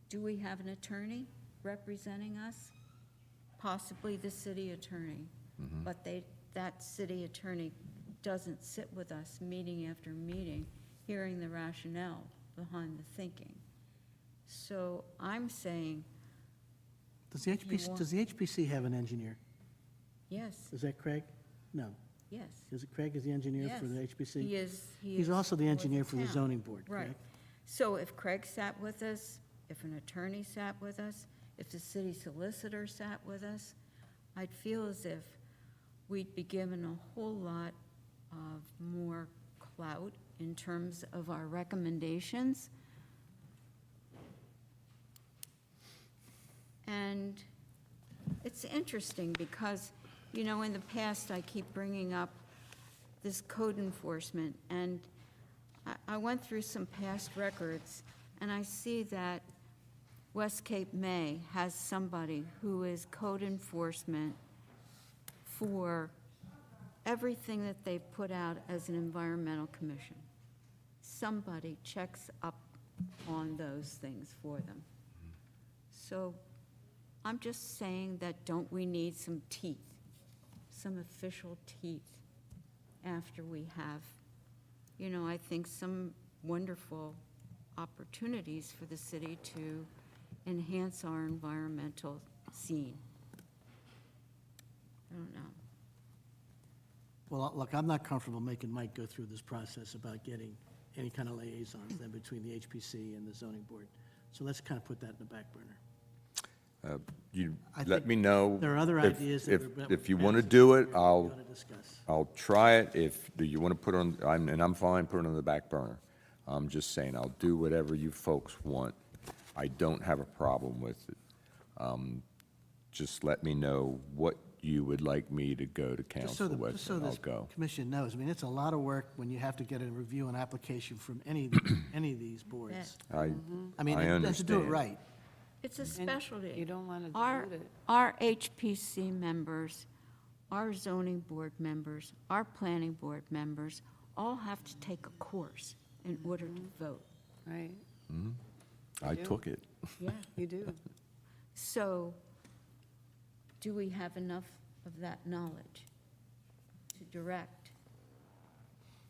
Speaker 7: Do we have an attorney representing us? Possibly the city attorney, but that city attorney doesn't sit with us meeting after meeting, hearing the rationale behind the thinking. So I'm saying,
Speaker 4: Does the HPC have an engineer?
Speaker 7: yes,
Speaker 4: Is that Craig? No.
Speaker 7: yes.
Speaker 4: Is it Craig is the engineer for the
Speaker 7: Yes,
Speaker 4: HPC?
Speaker 7: He is.
Speaker 4: He's also the engineer for the
Speaker 7: town.
Speaker 4: zoning board,
Speaker 7: Right.
Speaker 4: correct?
Speaker 7: So if Craig sat with us, if an attorney sat with us, if the city solicitor sat with us, I'd feel as if we'd be given a whole lot of more clout in terms of our recommendations. And it's interesting because, you know, in the past, I keep bringing up this code enforcement, and I went through some past records, and I see that West Cape May has somebody who is code enforcement for everything that they put out as an environmental commission. Somebody checks up on those things for them. So I'm just saying that don't we need some teeth, some official teeth after we have, you know, I think some wonderful opportunities for the city to enhance our environmental scene. I don't know.
Speaker 4: Well, look, I'm not comfortable making Mike go through this process about getting any kind of liaisons then between the HPC and the zoning board. So let's kind of put that in the back burner.
Speaker 1: You
Speaker 4: I
Speaker 1: let
Speaker 4: think
Speaker 1: me know.
Speaker 4: there are other
Speaker 1: if-
Speaker 4: ideas that
Speaker 1: if-
Speaker 4: were-
Speaker 1: If you want to do it,
Speaker 4: we
Speaker 1: I'll,
Speaker 4: ought to discuss.
Speaker 1: I'll try it. If, do you want to put on, and I'm fine putting it on the back burner. I'm just saying, I'll do whatever you folks want. I don't have a problem with it. Just let me know what you would like me to go to
Speaker 4: Just so
Speaker 1: council with,
Speaker 4: just so
Speaker 1: and I'll
Speaker 4: this
Speaker 1: go.
Speaker 4: commission knows, I mean, it's a lot of work when you have to get a review and application from any of these boards.
Speaker 1: I
Speaker 4: I mean,
Speaker 1: I
Speaker 4: and to do it
Speaker 1: understand.
Speaker 4: right.
Speaker 7: It's a specialty.
Speaker 2: You don't want to
Speaker 7: Our,
Speaker 2: dilute it.
Speaker 7: our HPC members, our zoning board members, our planning board members, all have to take a course in order to vote.
Speaker 2: Right,
Speaker 1: I
Speaker 2: do.
Speaker 1: took it.
Speaker 7: Yeah.
Speaker 2: you do.
Speaker 7: So, do we have enough of that knowledge to direct?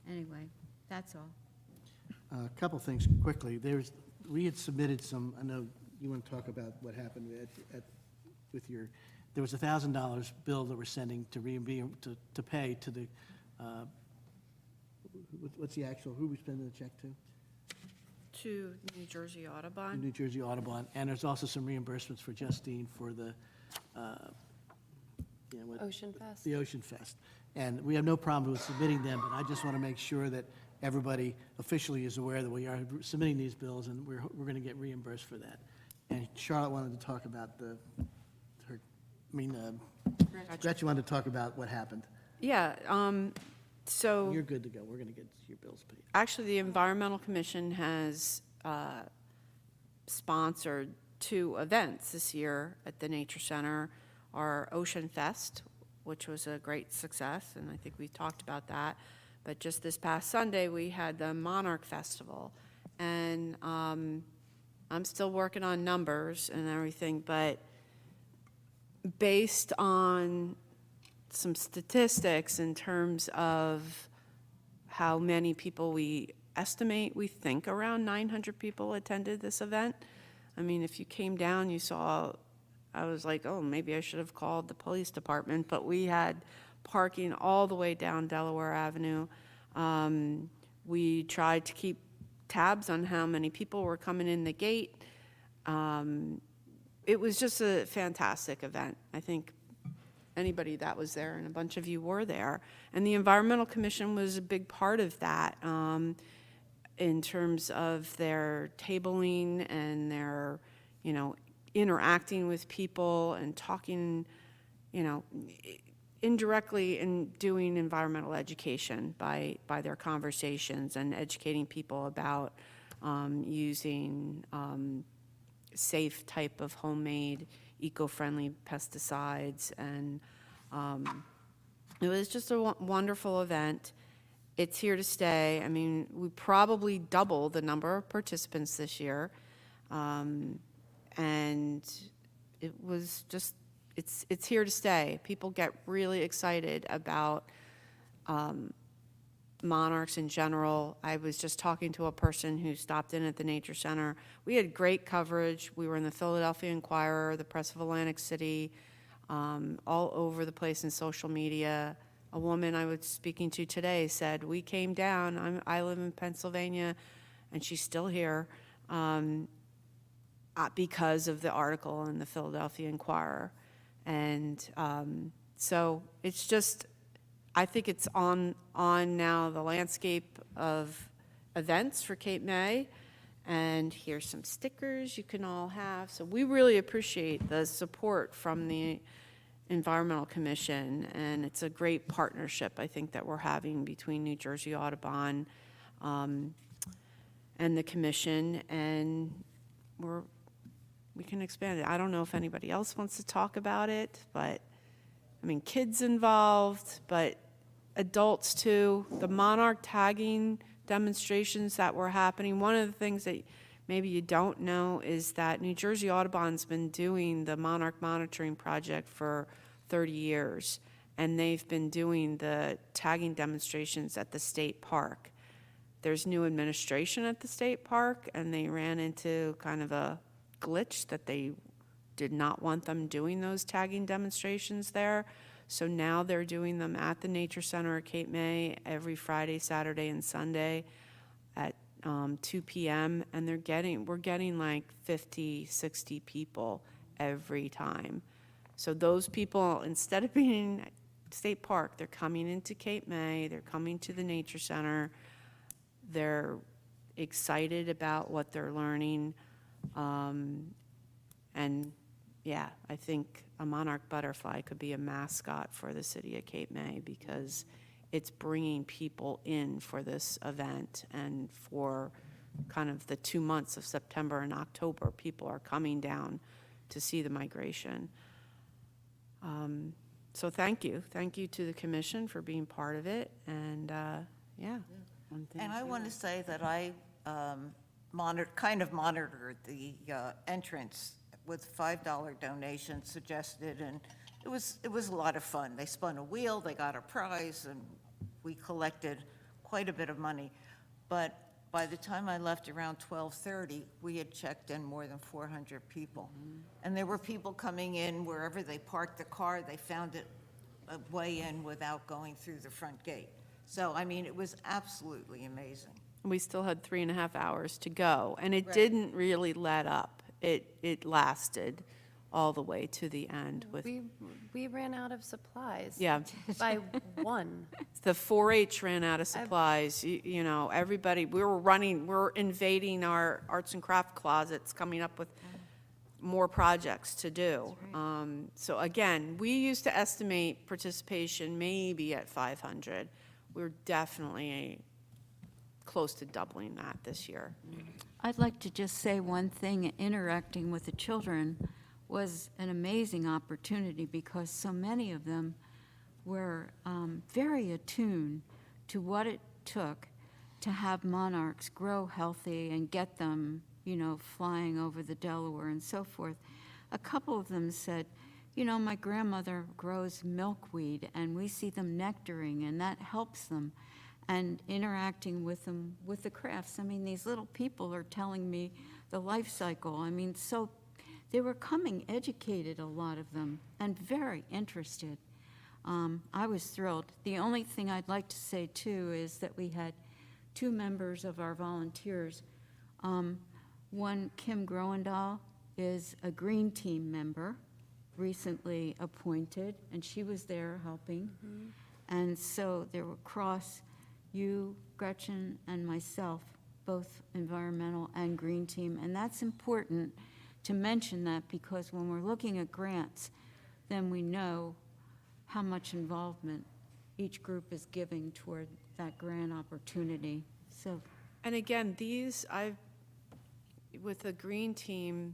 Speaker 7: Anyway, that's all.
Speaker 4: A couple things quickly. We had submitted some, I know you want to talk about what happened with your, there was $1,000 bill that we're sending to pay to the, what's the actual, who are we sending the check to?
Speaker 3: To New Jersey
Speaker 4: The
Speaker 3: Audubon.
Speaker 4: New Jersey Audubon, and there's also some reimbursements for Justine for the,
Speaker 2: Ocean Fest.
Speaker 4: the Ocean Fest. And we have no problem with submitting them, but I just want to make sure that everybody officially is aware that we are submitting these bills, and we're going to get reimbursed for that. And Charlotte wanted to talk about Gretchen wanted to talk about what happened.
Speaker 3: Yeah, so.
Speaker 4: You're good to go. We're going to get your bills paid.
Speaker 3: Actually, the Environmental Commission has sponsored 2 events this year at the Nature Center. Our Ocean Fest, which was a great success, and I think we talked about that. But just this past Sunday, we had the Monarch Festival. And I'm still working on numbers and everything, but based on some statistics in terms of how many people we think around 900 people attended this event. I mean, if you came down, you saw, I was like, oh, maybe I should have called the police department, but we had parking all the way down Delaware Avenue. We tried to keep tabs on how many people were coming in the gate. It was just a fantastic event. I think anybody that was there, and a bunch of you were there. And the Environmental Commission was a big part of that in terms of their tabling and their, interacting with people and talking, indirectly and doing environmental education by their conversations and educating people about using safe type of homemade eco-friendly pesticides. And it was just a wonderful event. It's here to stay. I mean, we probably double the number of participants this year. And it was just, it's here to stay. People get really excited about monarchs in general. I was just talking to a person who stopped in at the Nature Center. We had great coverage. We were in the Philadelphia Inquirer, the Press of Atlantic City, all over the place in social media. A woman I was speaking to today said, we came down, I live in Pennsylvania, and she's still here, because of the article in the Philadelphia Inquirer. And so it's just, I think it's on now the landscape of events for Cape May. And here's some stickers you can all have. So we really appreciate the support from the Environmental Commission, and it's a great partnership, I think, that we're having between New Jersey Audubon and the Commission, and we can expand it. I don't know if anybody else wants to talk about it, but, I mean, kids involved, but adults too. The monarch tagging demonstrations that were happening, one of the things that maybe you don't know is that New Jersey Audubon's been doing the monarch monitoring project for 30 years, and they've been doing the tagging demonstrations at the state park. There's new administration at the state park, and they ran into kind of a glitch that they did not want them doing those tagging demonstrations there. So now they're doing them at the Nature Center at Cape May every Friday, Saturday, and Sunday at 2 p.m. And we're getting like 50, 60 people every time. So those people, instead of being at State Park, they're coming into Cape May, they're coming to the Nature Center, they're excited about what they're learning. And yeah, I think a monarch butterfly could be a mascot for the city of Cape May because it's bringing people in for this event, and for kind of the 2 months of September and October, people are coming down to see the migration. So thank you to the commission for being part of it, and yeah.
Speaker 5: And I want to say that I monitored the entrance with $5 donations suggested, and it was a lot of fun. They spun a wheel, they got a prize, and we collected quite a bit of money. But by the time I left around 12:30, we had checked in more than 400 people. And there were people coming in wherever they parked the car, they found it a way in without going through the front gate. So, I mean, it was absolutely amazing.
Speaker 3: We still had 3.5 hours to go, and it
Speaker 5: Right.
Speaker 3: didn't really let up. It lasted all the way to the end with,
Speaker 2: We ran out of supplies.
Speaker 3: yeah.
Speaker 2: By one.
Speaker 3: The 4-H ran out of supplies, you know, everybody, we're invading our arts and craft closets, coming up with more projects to do. So again, we used to estimate participation maybe at 500. We're definitely close to doubling that this year.
Speaker 7: I'd like to just say one thing, interacting with the children was an amazing opportunity because so many of them were very attuned to what it took to have monarchs grow healthy and get them, you know, flying over the Delaware and so forth. A couple of them said, you know, my grandmother grows milkweed and we see them nectaring and that helps them. And interacting with them with the crafts. I mean, these little people are telling me the life cycle. I mean, so they were coming educated, a lot of them, and very interested. I was thrilled. The only thing I'd like to say, too, is that we had 2 members of our volunteers. One, Kim Groendahl, is a Green Team member, recently appointed, and she was there helping. And so there were you, Gretchen, and myself, both environmental and Green Team, and that's important to mention that because when we're looking at grants, then we know how much involvement each group is giving toward that grant opportunity. So,
Speaker 3: And again, with the Green Team,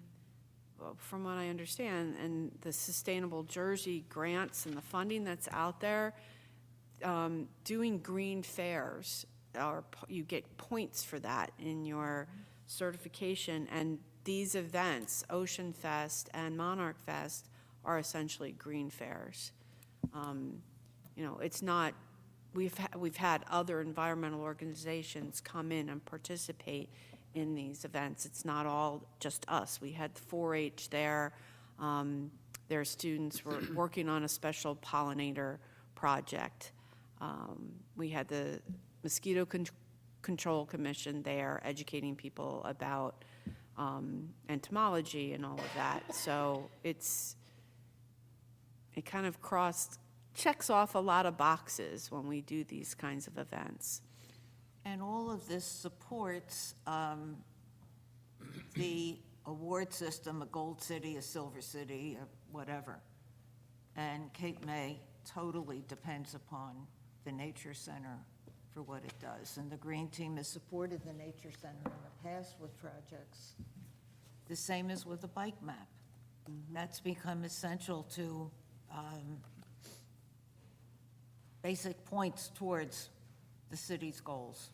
Speaker 3: well, from what I understand, and the Sustainable Jersey grants and the funding that's out there, doing green fairs, you get points for that in your certification, and these events, Ocean Fest and Monarch Fest, are essentially green fairs. You know, it's not, we've had other environmental organizations come in and participate in these events. It's not all just us. We had 4-H there. Their students were working on a special pollinator project. We had the Mosquito Control Commission there educating people about entomology and all of that. So it kind of checks off a lot of boxes when we do these kinds of events.
Speaker 5: And all of this supports the award system, a gold city, a silver city, or whatever. And Cape May totally depends upon the Nature Center for what it does. And the Green Team has supported the Nature Center in the past with projects. The same as with the bike map. That's become essential to basic points towards the city's goals.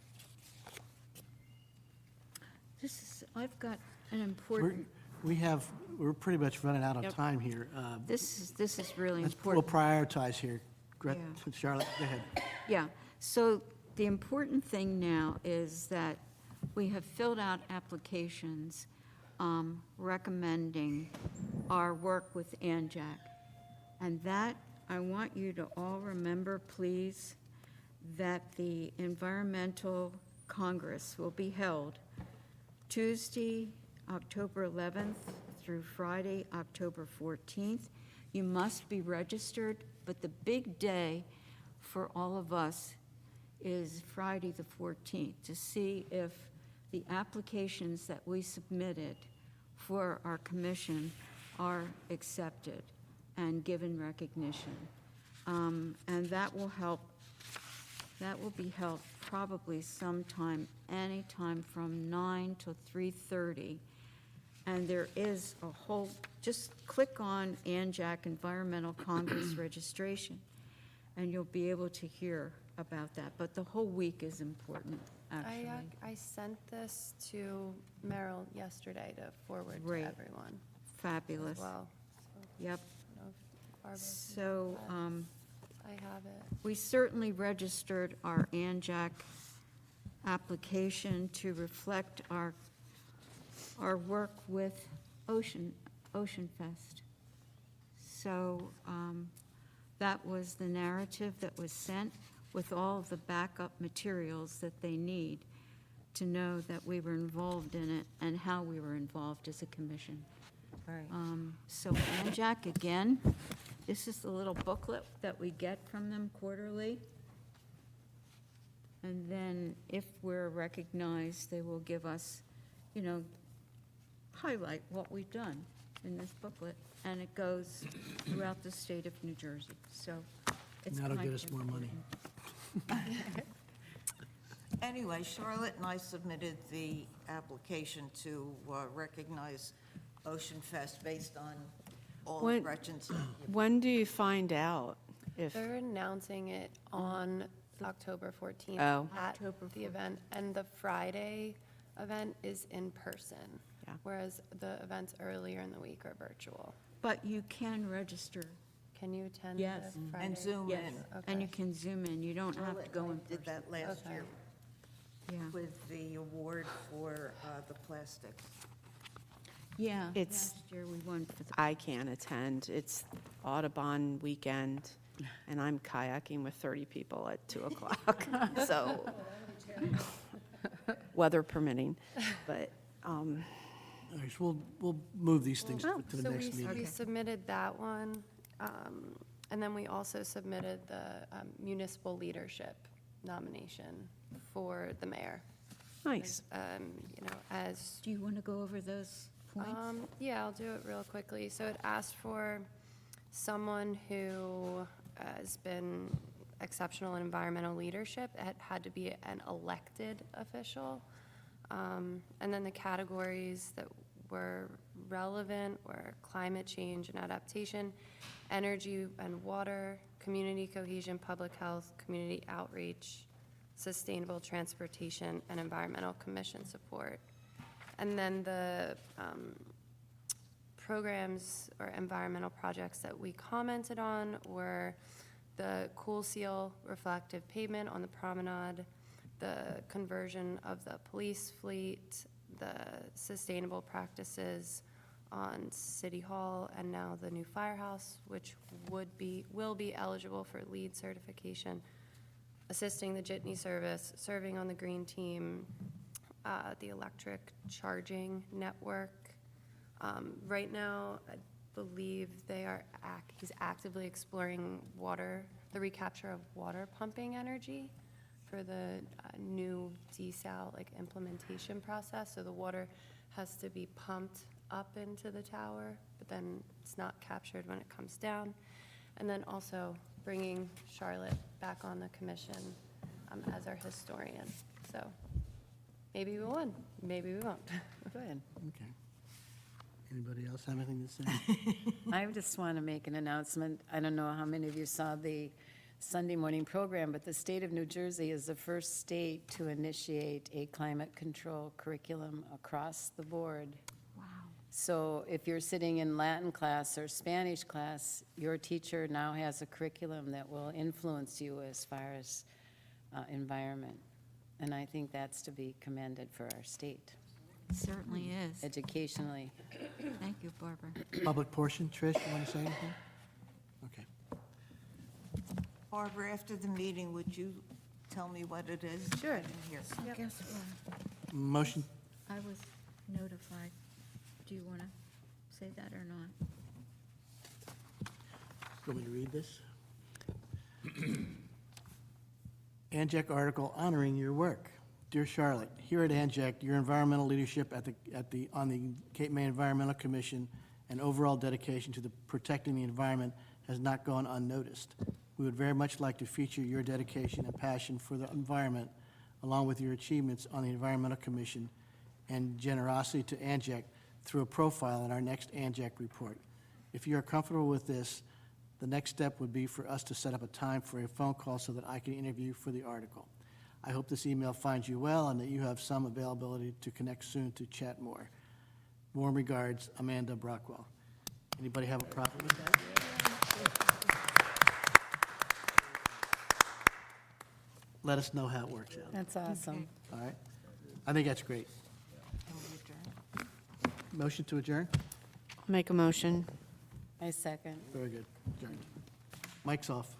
Speaker 7: I've got an important,
Speaker 4: We're pretty much running out of
Speaker 3: Yep.
Speaker 4: time here.
Speaker 7: this is really
Speaker 4: We'll
Speaker 7: important.
Speaker 4: prioritize here.
Speaker 7: Yeah.
Speaker 4: Charlotte, go ahead.
Speaker 7: Yeah, so the important thing now is that we have filled out applications recommending our work with ANJAC. And that, I want you to all remember, please, that the Environmental Congress will be held Tuesday, October 11th through Friday, October 14th. You must be registered, but the big day for all of us is Friday the 14th, to see if the applications that we submitted for our commission are accepted and given recognition. And that will be held probably sometime, anytime from 9 to 3:30. And there is a whole, just click on ANJAC Environmental Congress registration, and you'll be able to hear about that. But the whole week is important, actually.
Speaker 2: I sent this to Merrill yesterday to forward to
Speaker 7: Great.
Speaker 2: everyone as
Speaker 7: Fabulous.
Speaker 2: well.
Speaker 7: Yep.
Speaker 2: So, Barbara,
Speaker 7: So,
Speaker 2: I have it.
Speaker 7: we certainly registered our ANJAC application to reflect our work with Ocean Fest. So that was the narrative that was sent with all of the backup materials that they need to know that we were involved in it and how we were involved as a commission. Right. So Jack, again, this is the little booklet that we get from them quarterly. And then if we're recognized, they will give us, highlight what we've done in this booklet. And it goes throughout the state of New Jersey, so it's
Speaker 4: That'll
Speaker 7: kind
Speaker 4: get us
Speaker 7: of
Speaker 4: more money.
Speaker 5: Anyway, Charlotte and I submitted the application to recognize Ocean Fest based on all
Speaker 3: When-
Speaker 5: of Gretchen's.
Speaker 3: When do you find out if,
Speaker 2: They're announcing it on October 14th
Speaker 3: Oh.
Speaker 2: at
Speaker 7: October
Speaker 2: the event, and the Friday event is in person,
Speaker 3: Yeah.
Speaker 2: whereas the events earlier in the week are virtual.
Speaker 7: But you can register,
Speaker 2: Can you attend
Speaker 7: Yes.
Speaker 2: the Friday?
Speaker 5: And Zoom
Speaker 7: yes,
Speaker 5: in.
Speaker 7: and you
Speaker 2: Okay.
Speaker 7: can Zoom in, you don't have to
Speaker 5: Charlotte
Speaker 7: go in
Speaker 5: and I did
Speaker 7: person.
Speaker 5: that last
Speaker 2: Okay.
Speaker 5: year
Speaker 7: Yeah,
Speaker 5: with the award for the plastics.
Speaker 7: yeah,
Speaker 3: It's-
Speaker 7: last year we won for the,
Speaker 3: I can't attend. It's Audubon weekend, and I'm kayaking with 30 people at 2 o'clock, so, weather permitting, but,
Speaker 4: All right, so we'll move these things to the
Speaker 2: So
Speaker 4: next
Speaker 2: we
Speaker 4: meeting.
Speaker 2: submitted that one, and then we also submitted the municipal leadership nomination for the mayor.
Speaker 3: nice.
Speaker 2: As
Speaker 7: do you want to go over those points?
Speaker 2: Yeah, I'll do it real quickly. So it asked for someone who has been exceptional in environmental leadership. It had to be an elected official. And then the categories that were relevant were climate change and adaptation, energy and water, community cohesion, public health, community outreach, sustainable transportation, and environmental commission support. And then the programs or environmental projects that we commented on were the Cool Seal reflective pavement on the promenade, the conversion of the police fleet, the sustainable practices on City Hall, and now the new firehouse, which will be eligible for LEED certification, assisting the Jitney service, serving on the green team, the electric charging network. Right now, I believe he's actively exploring the recapture of water pumping energy for the new desal implementation process. So the water has to be pumped up into the tower, but then it's not captured when it comes down. And then also bringing Charlotte back on the commission as our historian. So maybe we won, maybe we won't.
Speaker 3: Good.
Speaker 4: Okay. Anybody else have anything to say?
Speaker 9: I just want to make an announcement. I don't know how many of you saw the Sunday morning program, but the state of New Jersey is the first state to initiate a climate control curriculum across the board.
Speaker 7: Wow.
Speaker 9: So if you're sitting in Latin class or Spanish class, your teacher now has a curriculum that will influence you as far as environment. And I think that's to be commended for our state,
Speaker 7: Certainly is.
Speaker 9: educationally.
Speaker 7: Thank you, Barbara.
Speaker 4: Public portion, Trish, you want to say anything? Okay.
Speaker 5: Barbara, after the meeting, would you tell me what it is?
Speaker 9: Sure.
Speaker 5: I didn't hear.
Speaker 7: So guess what?
Speaker 4: Motion,
Speaker 7: I was notified. Do you want to say that or not?
Speaker 4: you want me to read this? ANJAC article honoring your work. Dear Charlotte, here at ANJAC, your environmental leadership on the Cape May Environmental Commission and overall dedication to protecting the environment has not gone unnoticed. We would very much like to feature your dedication and passion for the environment, along with your achievements on the Environmental Commission and generosity to ANJAC through a profile in our next ANJAC report. If you are comfortable with this, the next step would be for us to set up a time for a phone call so that I can interview for the article. I hope this email finds you well and that you have some availability to connect soon to chat more. Warm regards, Amanda Brockwell. Anybody have a problem with that? Let us know how it works out,
Speaker 9: That's awesome.
Speaker 4: all right? I think that's great.
Speaker 5: Can we adjourn?
Speaker 4: Motion to adjourn?
Speaker 3: Make a motion.
Speaker 9: I second.
Speaker 4: Very good. Adjourned. Mic's off.